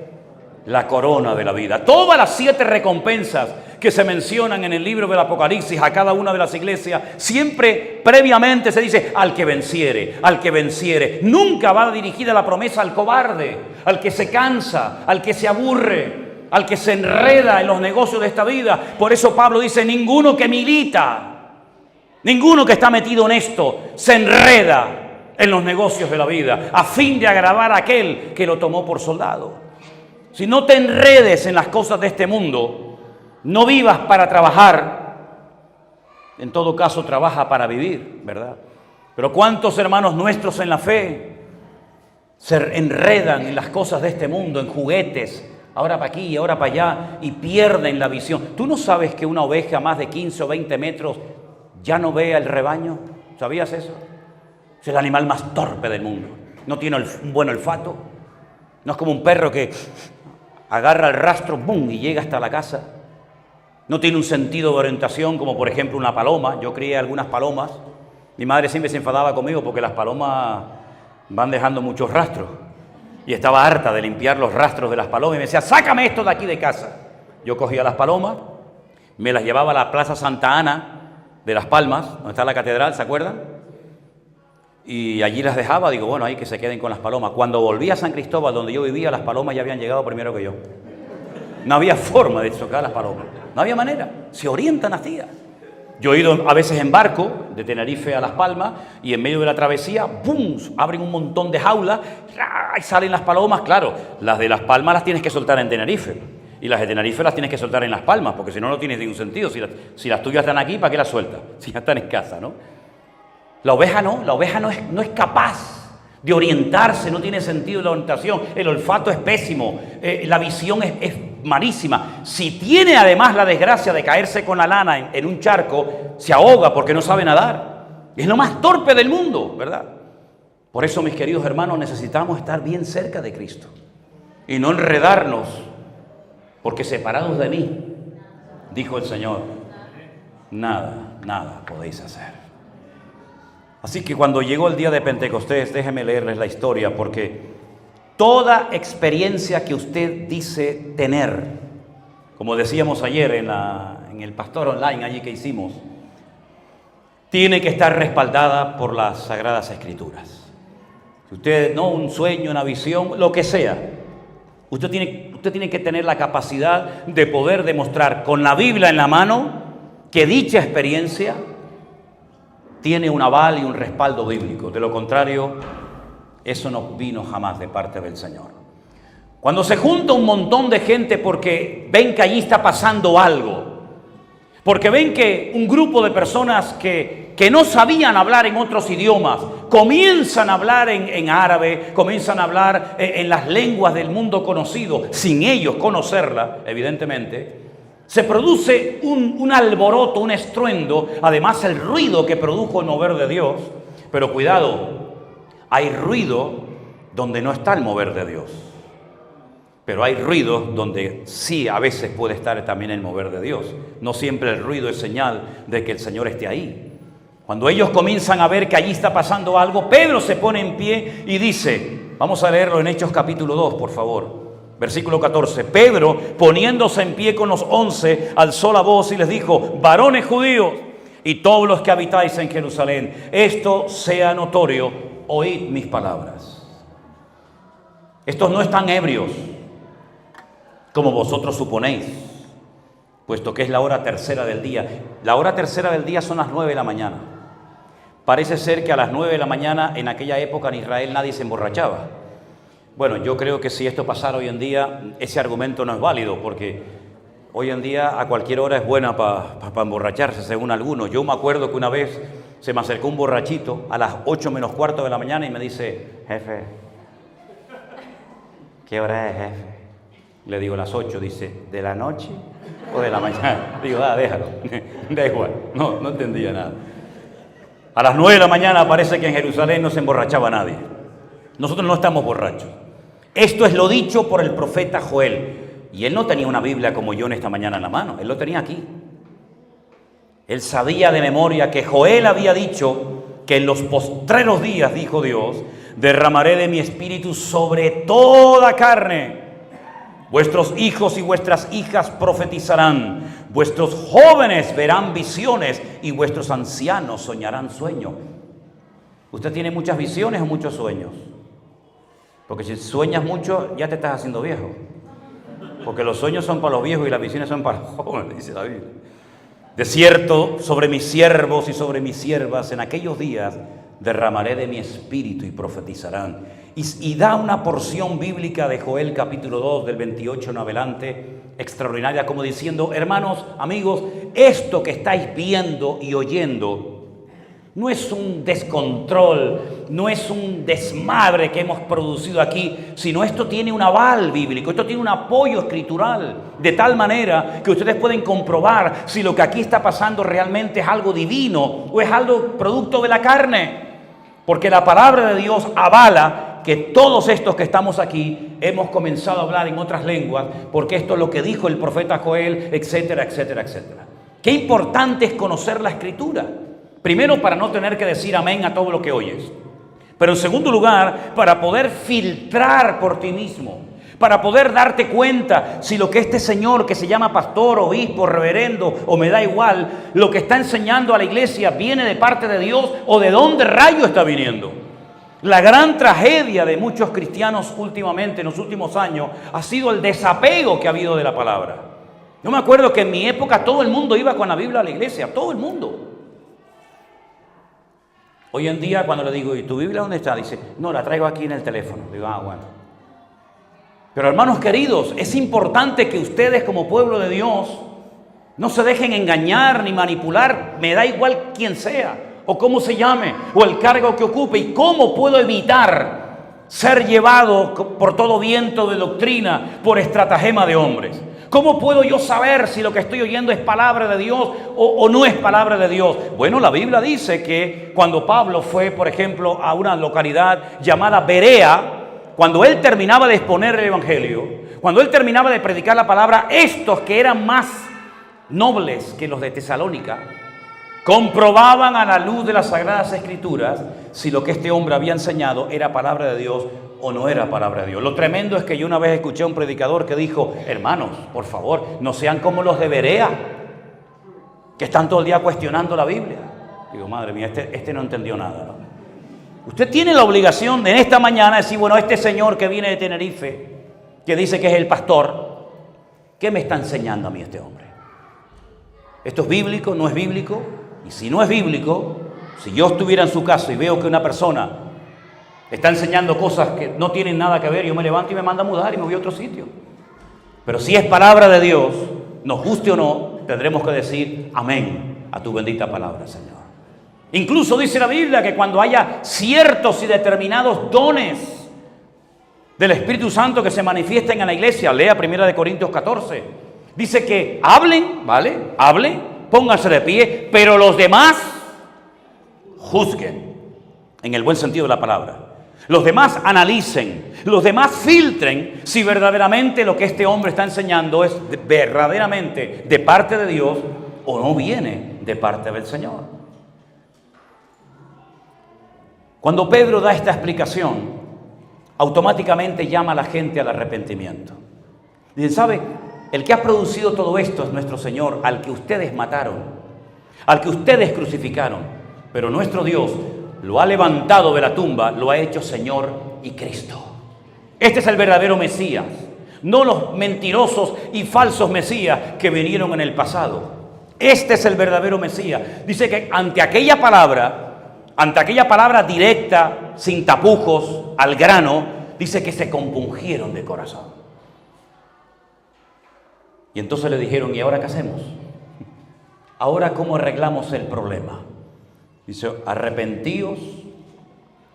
la corona de la vida. Todas las 7 recompensas que se mencionan en el libro del Apocalipsis a cada una de las iglesias, siempre previamente se dice al que venciere, al que venciere. Nunca va dirigida la promesa al cobarde, al que se cansa, al que se aburre, al que se enreda en los negocios de esta vida. Por eso Pablo dice, ninguno que milita, ninguno que está metido en esto, se enreda en los negocios de la vida, a fin de agradar a aquel que lo tomó por soldado. Si no te enredes en las cosas de este mundo, no vivas para trabajar, en todo caso trabaja para vivir, ¿verdad? Pero ¿cuántos hermanos nuestros en la fe se enredan en las cosas de este mundo, en juguetes, ahora para aquí y ahora para allá, y pierden la visión? ¿Tú no sabes que una oveja más de 15 o 20 metros ya no ve al rebaño? ¿Sabías eso? Es el animal más torpe del mundo. No tiene un buen olfato. No es como un perro que agarra el rastro, ¡bum!, y llega hasta la casa. No tiene un sentido de orientación como por ejemplo una paloma. Yo crié algunas palomas. Mi madre siempre se enfadaba conmigo porque las palomas van dejando muchos rastros. Y estaba harta de limpiar los rastros de las palomas y me decía, sácame esto de aquí de casa. Yo cogía las palomas, me las llevaba a la Plaza Santa Ana de Las Palmas, donde está la catedral, ¿se acuerdan? Y allí las dejaba, digo, bueno, ahí que se queden con las palomas. Cuando volví a San Cristóbal, donde yo vivía, las palomas ya habían llegado primero que yo. No había forma de chocar las palomas, no había manera, se orientan así. Yo he ido a veces en barco de Tenerife a Las Palmas y en medio de la travesía, ¡bum!, abren un montón de jaulas y salen las palomas. Claro, las de Las Palmas las tienes que soltar en Tenerife y las de Tenerife las tienes que soltar en Las Palmas, porque si no, no tiene ningún sentido. Si las tuyas están aquí, ¿para qué las sueltas? Si ya están en casa, ¿no? La oveja no es capaz de orientarse, no tiene sentido la orientación, el olfato es pésimo, la visión es malísima. Si tiene además la desgracia de caerse con la lana en un charco, se ahoga porque no sabe nadar. Es lo más torpe del mundo, ¿verdad? Por eso, mis queridos hermanos, necesitamos estar bien cerca de Cristo y no enredarnos, porque separados de mí, dijo el Señor, nada podéis hacer. Así que cuando llegó el día de Pentecostés, déjenme leerles la historia, porque toda experiencia que usted dice tener, como decíamos ayer en el Pastor Online allí que hicimos, tiene que estar respaldada por las Sagradas Escrituras. Si usted, no, un sueño, una visión, lo que sea, usted tiene que tener la capacidad de poder demostrar con la Biblia en la mano que dicha experiencia tiene un aval y un respaldo bíblico. De lo contrario, eso no vino jamás de parte del Señor. Cuando se junta un montón de gente porque ven que allí está pasando algo, porque ven que un grupo de personas que no sabían hablar en otros idiomas, comienzan a hablar en árabe, comienzan a hablar en las lenguas del mundo conocido, sin ellos conocerla, evidentemente, se produce un alboroto, un estruendo, además el ruido que produjo el mover de Dios. Pero cuidado, hay ruido donde no está el mover de Dios. Pero hay ruido donde sí a veces puede estar también el mover de Dios. No siempre el ruido es señal de que el Señor esté ahí. Cuando ellos comienzan a ver que allí está pasando algo, Pedro se pone en pie y dice, vamos a leerlo en Hechos capítulo 2, por favor. Versículo 14, Pedro, poniéndose en pie con los 11, alzó la voz y les dijo, varones judíos y todos los que habitáis en Jerusalén, esto sea notorio, oíd mis palabras. Estos no están ebrios, como vosotros suponéis, puesto que es la hora tercera del día. La hora tercera del día son las 9 de la mañana. Parece ser que a las 9 de la mañana en aquella época en Israel nadie se emborrachaba. Bueno, yo creo que si esto pasara hoy en día, ese argumento no es válido, porque hoy en día a cualquier hora es buena para emborracharse, según algunos. Yo me acuerdo que una vez se me acercó un borrachito a las 8 menos cuarto de la mañana y me dice, jefe, ¿qué hora es, jefe? Le digo, las 8, dice, ¿de la noche o de la mañana? Digo, déjalo, da igual, no entendía nada. A las 9 de la mañana parece que en Jerusalén no se emborrachaba nadie. Nosotros no estamos borrachos. Esto es lo dicho por el profeta Joel. Y él no tenía una Biblia como yo en esta mañana en la mano. Él lo tenía aquí. Él sabía de memoria que Joel había dicho que en los postreros días, dijo Dios, derramaré de mi espíritu sobre toda carne. Vuestros hijos y vuestras hijas profetizarán. Vuestros jóvenes verán visiones y vuestros ancianos soñarán sueños. ¿Usted tiene muchas visiones o muchos sueños? Porque si sueñas mucho, ya te estás haciendo viejo. Porque los sueños son para los viejos y las visiones son para los jóvenes, dice la Biblia. De cierto, sobre mis siervos y sobre mis siervas, en aquellos días derramaré de mi espíritu y profetizarán. Y da una porción bíblica de Joel capítulo 2, del 28 en adelante, extraordinaria, como diciendo, hermanos, amigos, esto que estáis viendo y oyendo no es un descontrol, no es un desmadre que hemos producido aquí, sino esto tiene un aval bíblico, esto tiene un apoyo escritural, de tal manera que ustedes pueden comprobar si lo que aquí está pasando realmente es algo divino o es algo producto de la carne. Porque la palabra de Dios avala que todos estos que estamos aquí hemos comenzado a hablar en otras lenguas, porque esto es lo que dijo el profeta Joel, etcétera, etcétera, etcétera. Qué importante es conocer la Escritura. Primero, para no tener que decir amén a todo lo que oyes. Pero en segundo lugar, para poder filtrar por ti mismo. Para poder darte cuenta si lo que este señor que se llama pastor, obispo, reverendo o me da igual, lo que está enseñando a la iglesia viene de parte de Dios o de dónde rayo está viniendo. La gran tragedia de muchos cristianos últimamente, en los últimos años, ha sido el desapego que ha habido de la palabra. Yo me acuerdo que en mi época todo el mundo iba con la Biblia a la iglesia, todo el mundo. Hoy en día cuando le digo, ¿y tu Biblia dónde está? Dice, no, la traigo aquí en el teléfono. Digo, bueno. Pero hermanos queridos, es importante que ustedes como pueblo de Dios no se dejen engañar ni manipular. Me da igual quién sea, o cómo se llame, o el cargo que ocupe. ¿Y cómo puedo evitar ser llevado por todo viento de doctrina, por estratagema de hombres? ¿Cómo puedo yo saber si lo que estoy oyendo es palabra de Dios o no es palabra de Dios? Bueno, la Biblia dice que cuando Pablo fue, por ejemplo, a una localidad llamada Berea, cuando él terminaba de exponer el Evangelio, cuando él terminaba de predicar la palabra, estos que eran más nobles que los de Tesalónica, comprobaban a la luz de las Sagradas Escrituras si lo que este hombre había enseñado era palabra de Dios o no era palabra de Dios. Lo tremendo es que yo una vez escuché a un predicador que dijo, hermanos, por favor, no sean como los de Berea, que están todo el día cuestionando la Biblia. Digo, madre mía, este no entendió nada, ¿no? Usted tiene la obligación de en esta mañana decir, bueno, este señor que viene de Tenerife, que dice que es el pastor, ¿qué me está enseñando a mí este hombre? ¿Esto es bíblico? ¿No es bíblico? Y si no es bíblico, si yo estuviera en su casa y veo que una persona está enseñando cosas que no tienen nada que ver, yo me levanto y me mando a mudar y me voy a otro sitio. Pero si es palabra de Dios, nos guste o no, tendremos que decir amén a tu bendita palabra, Señor. Incluso dice la Biblia que cuando haya ciertos y determinados dones del Espíritu Santo que se manifiesten en la iglesia, lea 1 Corintios 14, dice que hablen, ¿vale? Hablen, pónganse de pie, pero los demás juzguen, en el buen sentido de la palabra. Los demás analicen, los demás filtren si verdaderamente lo que este hombre está enseñando es verdaderamente de parte de Dios o no viene de parte del Señor. Cuando Pedro da esta explicación, automáticamente llama a la gente al arrepentimiento. Dice, ¿sabe? El que ha producido todo esto es nuestro Señor, al que ustedes mataron, al que ustedes crucificaron, pero nuestro Dios lo ha levantado de la tumba, lo ha hecho Señor y Cristo. Este es el verdadero Mesías, no los mentirosos y falsos Mesías que vinieron en el pasado. Este es el verdadero Mesías. Dice que ante aquella palabra directa, sin tapujos, al grano, dice que se compungieron de corazón. Y entonces le dijeron, ¿y ahora qué hacemos? ¿Ahora cómo arreglamos el problema? Dice, arrepentíos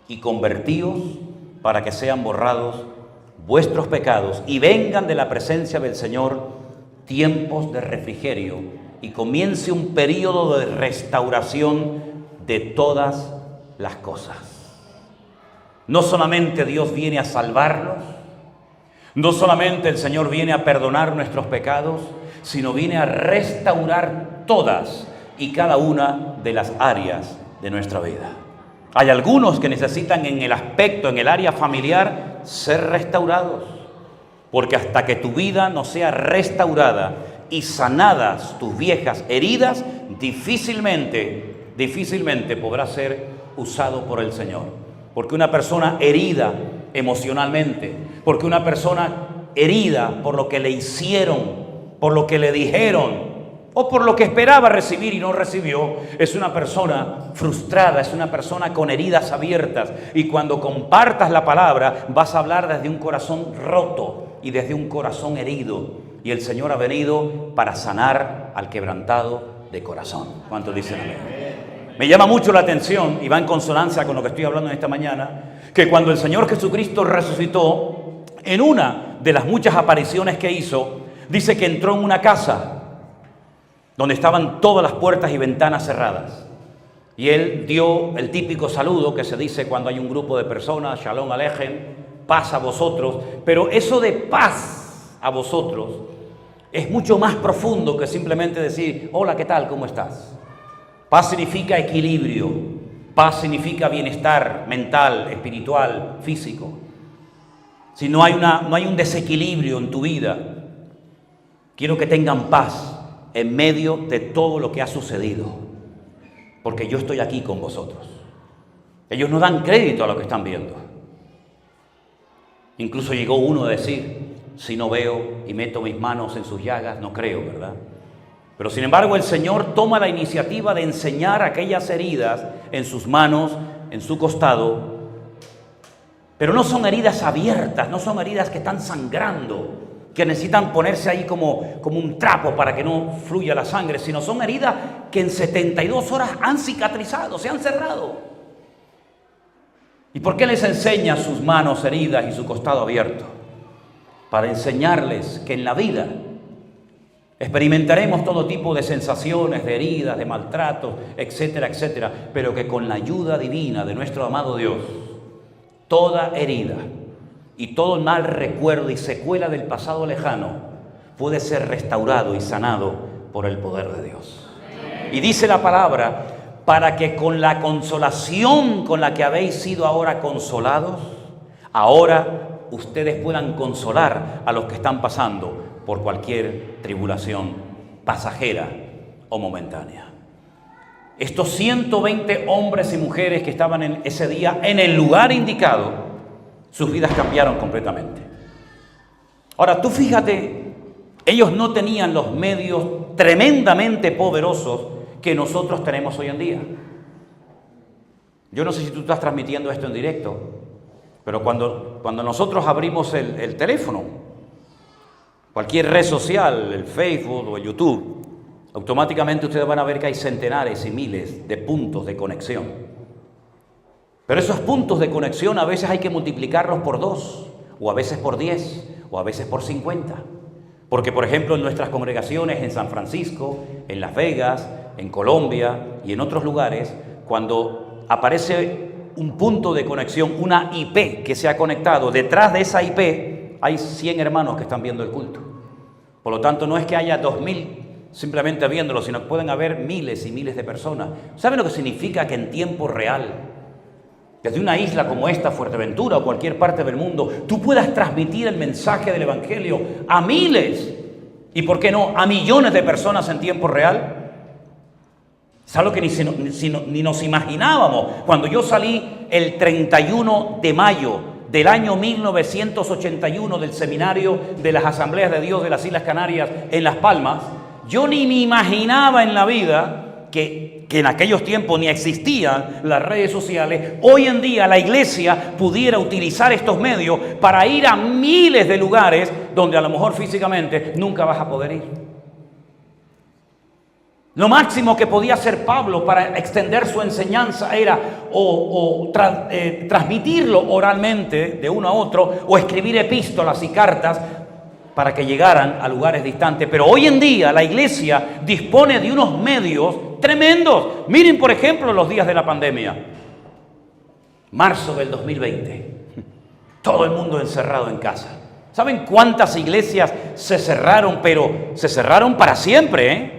y convertíos para que sean borrados vuestros pecados y vengan de la presencia del Señor tiempos de refrigerio y comience un período de restauración de todas las cosas. No solamente Dios viene a salvarnos, no solamente el Señor viene a perdonar nuestros pecados, sino viene a restaurar todas y cada una de las áreas de nuestra vida. Hay algunos que necesitan en el aspecto, en el área familiar, ser restaurados, porque hasta que tu vida no sea restaurada y sanadas tus viejas heridas, difícilmente podrá ser usado por el Señor. Porque una persona herida emocionalmente, porque una persona herida por lo que le hicieron, por lo que le dijeron, o por lo que esperaba recibir y no recibió, es una persona frustrada, es una persona con heridas abiertas. Y cuando compartas la palabra, vas a hablar desde un corazón roto y desde un corazón herido. Y el Señor ha venido para sanar al quebrantado de corazón. ¿Cuántos dicen amén? Me llama mucho la atención, y va en consonancia con lo que estoy hablando en esta mañana, que cuando el Señor Jesucristo resucitó, en una de las muchas apariciones que hizo, dice que entró en una casa donde estaban todas las puertas y ventanas cerradas. Y Él dio el típico saludo que se dice cuando hay un grupo de personas, Shalom Aleichem, paz a vosotros. Pero eso de paz a vosotros es mucho más profundo que simplemente decir, hola, ¿qué tal? ¿Cómo estás? Paz significa equilibrio, paz significa bienestar mental, espiritual, físico. Si no hay un desequilibrio en tu vida, quiero que tengan paz en medio de todo lo que ha sucedido, porque yo estoy aquí con vosotros. Ellos no dan crédito a lo que están viendo. Incluso llegó uno a decir, si no veo y meto mis manos en sus llagas? No creo, ¿verdad? Pero sin embargo el Señor toma la iniciativa de enseñar aquellas heridas en sus manos, en su costado. Pero no son heridas abiertas, no son heridas que están sangrando, que necesitan ponerse ahí como un trapo para que no fluya la sangre, sino son heridas que en 72 horas han cicatrizado, se han cerrado. ¿Y por qué les enseña sus manos heridas y su costado abierto? Para enseñarles que en la vida experimentaremos todo tipo de sensaciones, de heridas, de maltratos, etcétera, etcétera, pero que con la ayuda divina de nuestro amado Dios, toda herida y todo mal recuerdo y secuela del pasado lejano puede ser restaurado y sanado por el poder de Dios. Y dice la palabra, para que con la consolación con la que habéis sido ahora consolados, ahora ustedes puedan consolar a los que están pasando por cualquier tribulación pasajera o momentánea. Estos 120 hombres y mujeres que estaban en ese día en el lugar indicado, sus vidas cambiaron completamente. Ahora, tú fíjate, ellos no tenían los medios tremendamente poderosos que nosotros tenemos hoy en día. Yo no sé si tú estás transmitiendo esto en directo, pero cuando nosotros abrimos el teléfono, cualquier red social, el Facebook o el YouTube, automáticamente ustedes van a ver que hay centenares y miles de puntos de conexión. Pero esos puntos de conexión a veces hay que multiplicarlos por 2, o a veces por 10, o a veces por 50. Porque, por ejemplo, en nuestras congregaciones en San Francisco, en Las Vegas, en Colombia y en otros lugares, cuando aparece un punto de conexión, una IP que se ha conectado, detrás de esa IP hay 100 hermanos que están viendo el culto. Por lo tanto, no es que haya 2000 simplemente viéndolo, sino que pueden haber miles y miles de personas. ¿Saben lo que significa que en tiempo real, desde una isla como esta, Fuerteventura o cualquier parte del mundo, tú puedas transmitir el mensaje del Evangelio a miles y, ¿por qué no, a millones de personas en tiempo real? Es algo que ni nos imaginábamos. Cuando yo salí el 31 de mayo del año 1981 del seminario de las Asambleas de Dios de las Islas Canarias en Las Palmas, yo ni me imaginaba en la vida que en aquellos tiempos ni existían las redes sociales. Hoy en día la iglesia pudiera utilizar estos medios para ir a miles de lugares donde a lo mejor físicamente nunca vas a poder ir. Lo máximo que podía hacer Pablo para extender su enseñanza era transmitirlo oralmente de uno a otro, o escribir epístolas y cartas para que llegaran a lugares distantes. Pero hoy en día la iglesia dispone de unos medios tremendos. Miren, por ejemplo, los días de la pandemia. Marzo del 2020. Todo el mundo encerrado en casa. ¿Saben cuántas iglesias se cerraron? Pero se cerraron para siempre, ¿eh?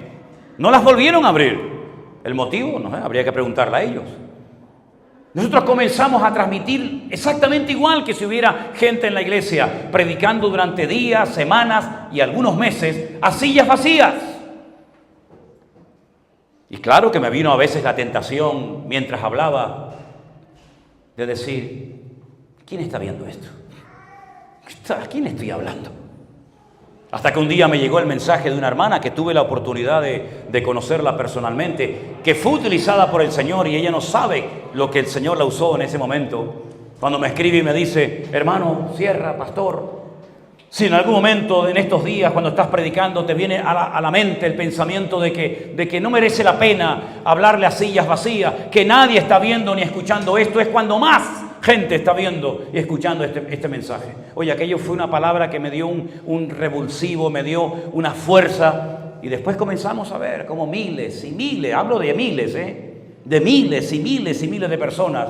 No las volvieron a abrir. ¿El motivo? No sé, habría que preguntarle a ellos. Nosotros comenzamos a transmitir exactamente igual que si hubiera gente en la iglesia, predicando durante días, semanas y algunos meses a sillas vacías. Y claro que me vino a veces la tentación, mientras hablaba, de decir, ¿quién está viendo esto? ¿A quién estoy hablando? Hasta que un día me llegó el mensaje de una hermana que tuve la oportunidad de conocerla personalmente, que fue utilizada por el Señor, y ella no sabe lo que el Señor la usó en ese momento. Cuando me escribe y me dice, hermano, cierra, pastor, si en algún momento en estos días cuando estás predicando te viene a la mente el pensamiento de que no merece la pena hablarle a sillas vacías, que nadie está viendo ni escuchando esto, es cuando más gente está viendo y escuchando este mensaje. Oye, aquello fue una palabra que me dio un revulsivo, me dio una fuerza, y después comenzamos a ver como miles y miles, hablo de miles, de miles y miles y miles de personas,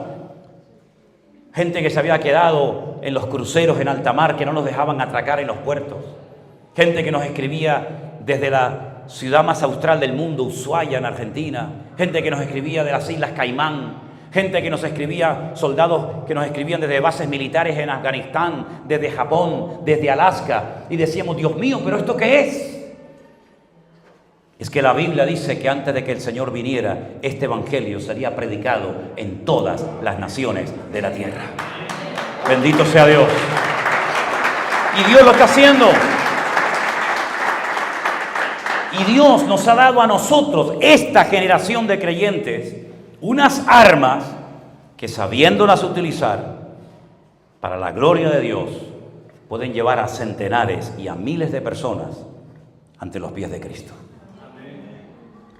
gente que se había quedado en los cruceros en alta mar, que no nos dejaban atracar en los puertos, gente que nos escribía desde la ciudad más austral del mundo, Ushuaia, en Argentina, gente que nos escribía de las Islas Caimán, gente que nos escribía, soldados que nos escribían desde bases militares en Afganistán, desde Japón, desde Alaska, y decíamos, Dios mío, ¿pero esto qué es? Es que la Biblia dice que antes de que el Señor viniera, este evangelio sería predicado en todas las naciones de la tierra. Bendito sea Dios. Y Dios lo está haciendo. Y Dios nos ha dado a nosotros, esta generación de creyentes, unas armas que, sabiéndolas utilizar para la gloria de Dios, pueden llevar a centenares y a miles de personas ante los pies de Cristo.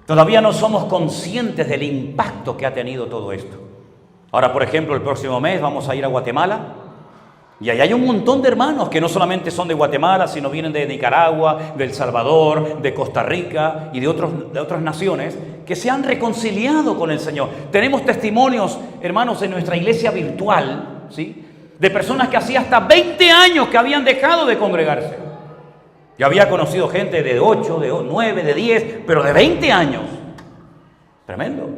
Todavía no somos conscientes del impacto que ha tenido todo esto. Ahora, por ejemplo, el próximo mes vamos a ir a Guatemala. Y ahí hay un montón de hermanos que no solamente son de Guatemala, sino vienen de Nicaragua, de El Salvador, de Costa Rica y de otras naciones que se han reconciliado con el Señor. Tenemos testimonios, hermanos, en nuestra iglesia virtual, ¿sí?, de personas que hacía hasta 20 años que habían dejado de congregarse. Yo había conocido gente de 8, de 9, de 10, pero de 20 años. Tremendo.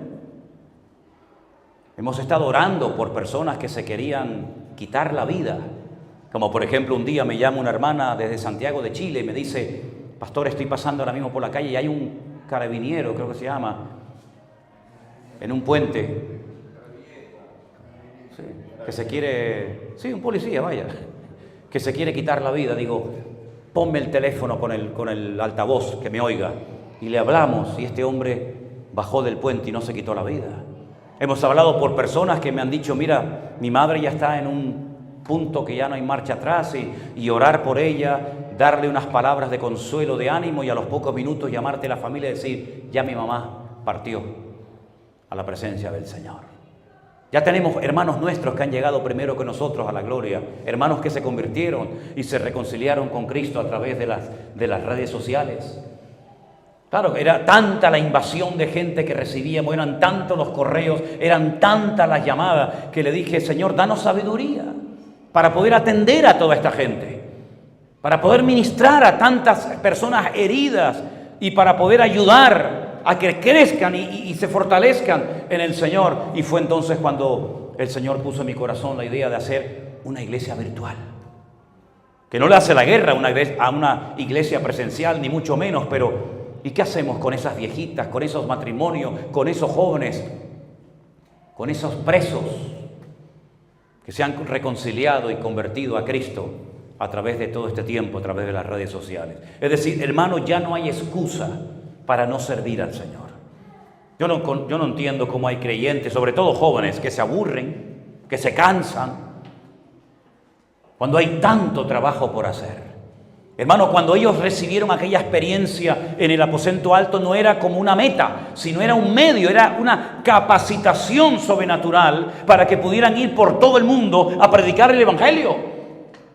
Hemos estado orando por personas que se querían quitar la vida. Como por ejemplo, un día me llama una hermana desde Santiago de Chile y me dice: pastor, estoy pasando ahora mismo por la calle y hay un carabiniero, creo que se llama, en un puente. Sí, que se quiere... Sí, un policía, vaya. Que se quiere quitar la vida. Digo, ponme el teléfono con el altavoz, que me oiga. Y le hablamos y este hombre bajó del puente y no se quitó la vida. Hemos hablado por personas que me han dicho: mira, mi madre ya está en un punto que ya no hay marcha atrás, y orar por ella, darle unas palabras de consuelo, de ánimo, y a los pocos minutos llamarte a la familia y decir: ya mi mamá partió a la presencia del Señor. Ya tenemos hermanos nuestros que han llegado primero que nosotros a la gloria, hermanos que se convirtieron y se reconciliaron con Cristo a través de las redes sociales. Claro, era tanta la invasión de gente que recibíamos, eran tantos los correos, eran tantas las llamadas, que le dije: Señor, danos sabiduría para poder atender a toda esta gente, para poder ministrar a tantas personas heridas y para poder ayudar a que crezcan y se fortalezcan en el Señor. Y fue entonces cuando el Señor puso en mi corazón la idea de hacer una iglesia virtual, que no le hace la guerra a una iglesia presencial, ni mucho menos, pero ¿y qué hacemos con esas viejitas, con esos matrimonios, con esos jóvenes, con esos presos que se han reconciliado y convertido a Cristo a través de todo este tiempo, a través de las redes sociales? Es decir, hermanos, ya no hay excusa para no servir al Señor. Yo no entiendo cómo hay creyentes, sobre todo jóvenes, que se aburren, que se cansan, cuando hay tanto trabajo por hacer. Hermano, cuando ellos recibieron aquella experiencia en el aposento alto, no era como una meta, sino era un medio, era una capacitación sobrenatural para que pudieran ir por todo el mundo a predicar el Evangelio.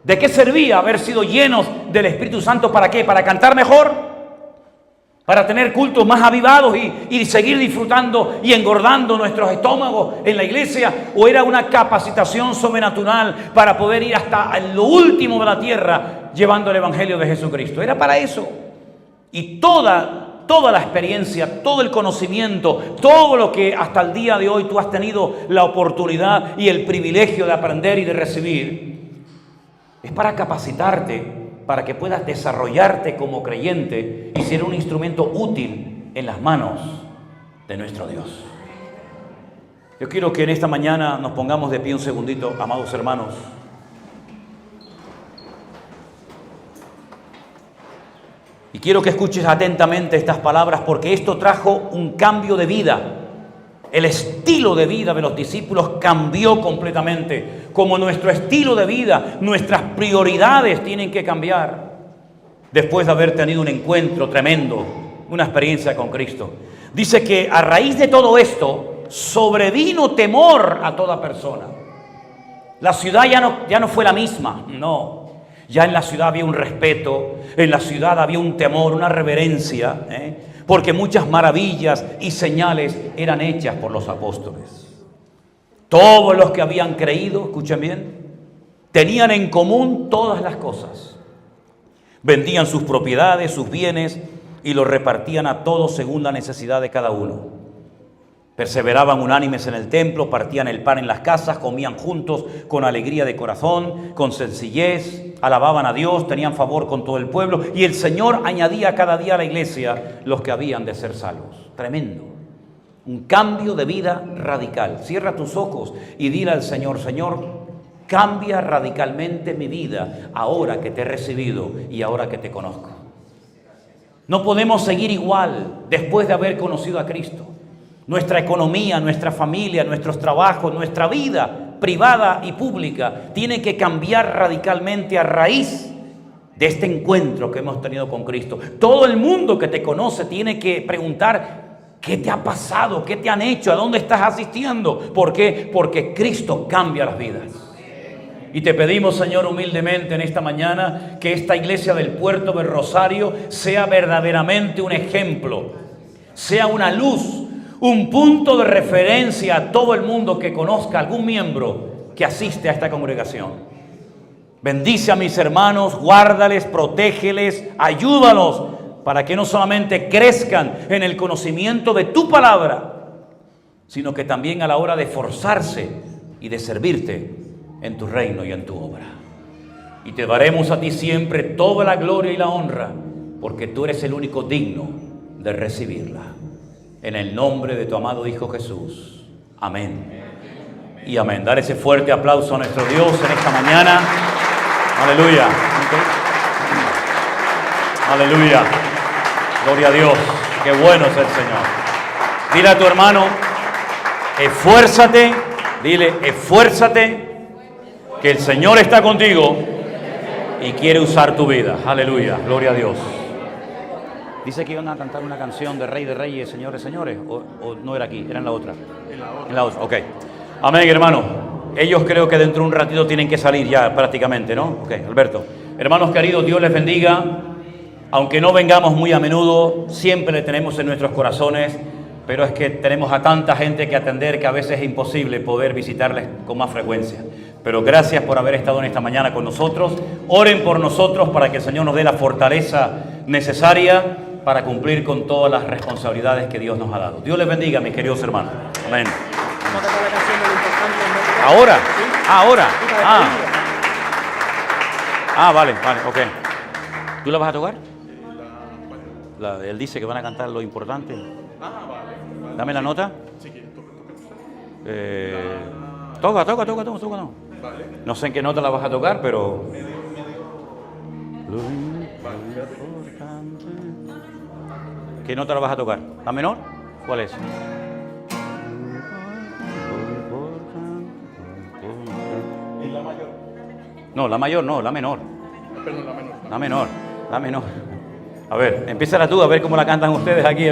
¿De qué servía haber sido llenos del Espíritu Santo? ¿Para qué? ¿Para cantar mejor? ¿Para tener cultos más avivados y seguir disfrutando y engordando nuestros estómagos en la iglesia? ¿O era una capacitación sobrenatural para poder ir hasta lo último de la tierra llevando el Evangelio de Jesucristo? Era para eso. Y toda la experiencia, todo el conocimiento, todo lo que hasta el día de hoy tú has tenido la oportunidad y el privilegio de aprender y de recibir, es para capacitarte, para que puedas desarrollarte como creyente y ser un instrumento útil en las manos de nuestro Dios. Yo quiero que en esta mañana nos pongamos de pie un segundito, amados hermanos. Y quiero que escuches atentamente estas palabras, porque esto trajo un cambio de vida. El estilo de vida de los discípulos cambió completamente. Como nuestro estilo de vida, nuestras prioridades tienen que cambiar después de haber tenido un encuentro tremendo, una experiencia con Cristo. Dice que a raíz de todo esto sobrevino temor a toda persona. La ciudad ya no fue la misma, no. Ya en la ciudad había un respeto, en la ciudad había un temor, una reverencia, porque muchas maravillas y señales eran hechas por los apóstoles. Todos los que habían creído, escuchen bien, tenían en común todas las cosas. Vendían sus propiedades, sus bienes, y los repartían a todos según la necesidad de cada uno. Perseveraban unánimes en el templo, partían el pan en las casas, comían juntos con alegría de corazón, con sencillez, alababan a Dios, tenían favor con todo el pueblo, y el Señor añadía cada día a la iglesia los que habían de ser salvos. Tremendo. Un cambio de vida radical. Cierra tus ojos y dile al Señor: Señor, Cambia radicalmente mi vida ahora que te he recibido y ahora que te conozco. No podemos seguir igual después de haber conocido a Cristo. Nuestra economía, nuestra familia, nuestros trabajos, nuestra vida privada y pública tiene que cambiar radicalmente a raíz de este encuentro que hemos tenido con Cristo. Todo el mundo que te conoce tiene que preguntar: ¿qué te ha pasado? ¿Qué te han hecho? ¿A dónde estás asistiendo? ¿Por qué? Porque Cristo cambia las vidas. Y te pedimos, Señor, humildemente en esta mañana, que esta iglesia del Puerto del Rosario sea verdaderamente un ejemplo, sea una luz, un punto de referencia a todo el mundo que conozca algún miembro que asiste a esta congregación. Bendice a mis hermanos, guárdales, protégeles, ayúdalos para que no solamente crezcan en el conocimiento de tu palabra, sino que también a la hora de esforzarse y de servirte en tu reino y en tu obra. Y te daremos a ti siempre toda la gloria y la honra, porque tú eres el único digno de recibirla. En el nombre de tu amado Hijo Jesús. Amén. Y amén. Dar ese fuerte aplauso a nuestro Dios en esta mañana. Aleluya. Aleluya. Gloria a Dios. Qué bueno es el Señor. Dile a tu hermano: esfuérzate. Dile: esfuérzate, que el Señor está contigo y quiere usar tu vida. Aleluya. Gloria a Dios. Dice que iban a cantar una canción de Rey de Reyes, Señores, Señores, o no era aquí, era en la otra. En la otra, ok. Amén, hermano. Ellos creo que dentro de un ratito tienen que salir ya prácticamente, ¿no? Ok, Alberto. Hermanos queridos, Dios les bendiga. Aunque no vengamos muy a menudo, siempre le tenemos en nuestros corazones, pero es que tenemos a tanta gente que atender que a veces es imposible poder visitarles con más frecuencia. Pero gracias por haber estado en esta mañana con nosotros. Oren por nosotros para que el Señor nos dé la fortaleza necesaria para cumplir con todas las responsabilidades que Dios nos ha dado. Dios les bendiga, mis queridos hermanos. Amén. ¿Ahora? ¿Ahora? Vale, ok. ¿Tú la vas a tocar? Él dice que van a cantar lo importante. Vale. Dame la nota. Toca. No. No sé en qué nota la vas a tocar, pero... ¿Qué nota la vas a tocar? ¿La menor? ¿Cuál es? ¿La mayor? No, la mayor no, la menor. Perdón, la La menor. menor. A ver, empieza tú, a ver cómo la cantan ustedes aquí.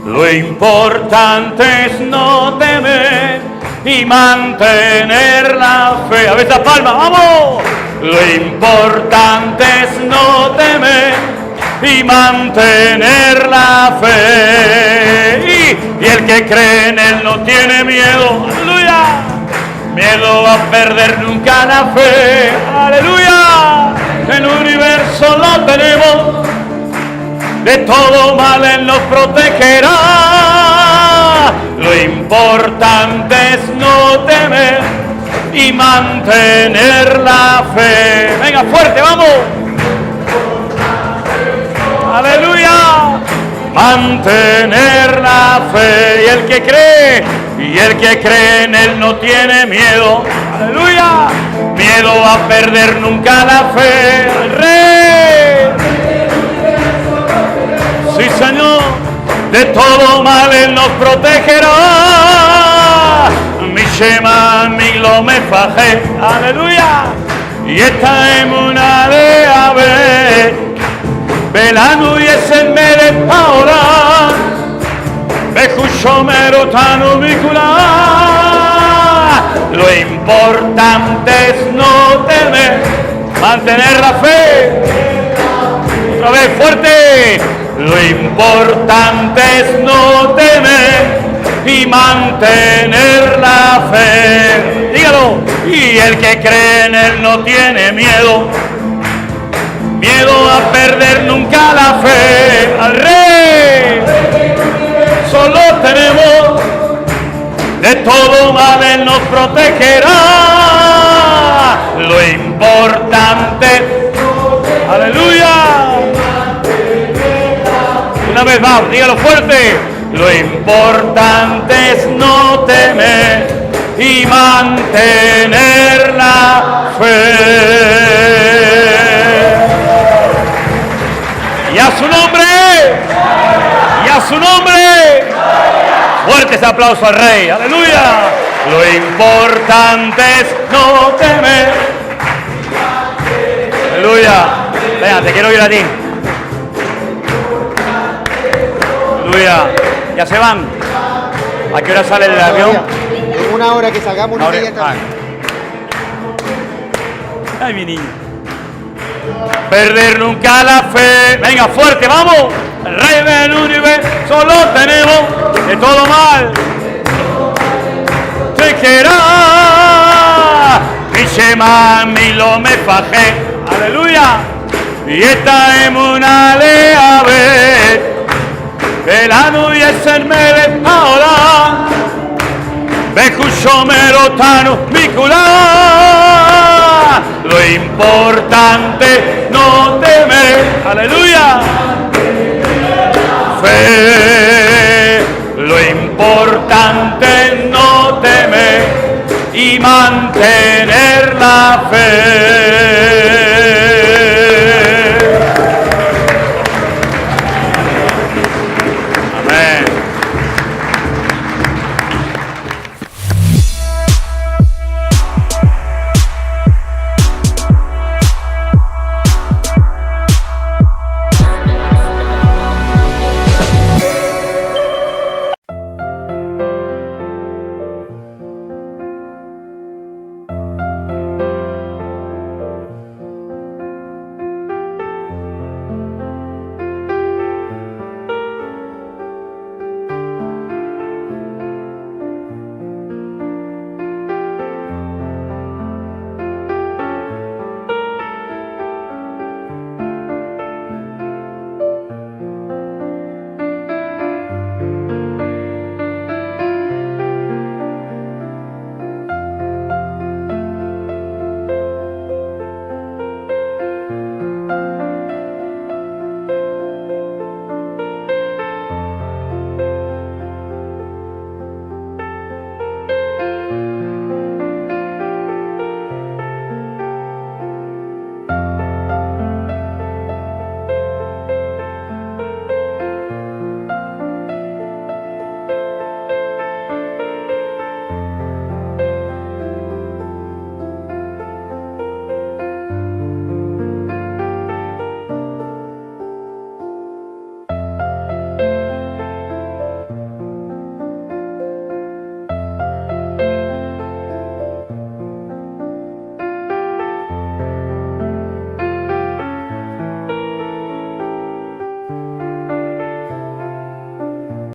Lo importante es no temer y mantener la fe. A ver esa palma, ¡vamos! Lo importante es no temer y mantener la fe. Y el que cree en Él no tiene miedo. ¡Aleluya! Miedo a perder nunca la fe. ¡Aleluya! El universo lo tenemos. De todo mal Él nos protegerá. Lo importante es no temer y mantener la fe. Venga, fuerte, vamos. Aleluya. Mantener la fe. Y el que cree en Él no tiene miedo. Aleluya. Miedo a perder nunca la fe. El Rey. Sí, Señor, de todo mal Él nos protegerá. Mi Shema, mi lo me fajé, aleluya. Y esta es una de ave, velano y es el mere ahora. Bejucho mero tano vicula. Lo importante es no temer, mantener la fe. Otra vez fuerte. Lo importante es no temer y mantener la fe. Dígalo. Y el que cree en Él no tiene miedo. Miedo a perder nunca la fe. Al Rey. Solo tenemos. De todo mal Él nos protegerá. Lo importante. Aleluya. Una vez más, dígalo fuerte. Lo importante es no temer y mantener la fe. Y a su nombre, y a su nombre. Fuertes aplausos al Rey, aleluya. Lo importante es no temer. Aleluya. Venga, te quiero oír a ti. Aleluya. ¿Ya se van? ¿A qué hora sale el avión? En una hora que salgamos, una media tarde. Ay, mi niño. Perder nunca la fe. Venga, fuerte, vamos. El Rey del universo lo tenemos de todo mal. Te quiera. Mi Shema, mi lo me fajé. Aleluya. Y esta es una lea ver. Velano y es el mele ahora. Bejucho merotano, mi culá. Lo importante no temer. Aleluya. Fe. Lo importante no temer y mantener la fe.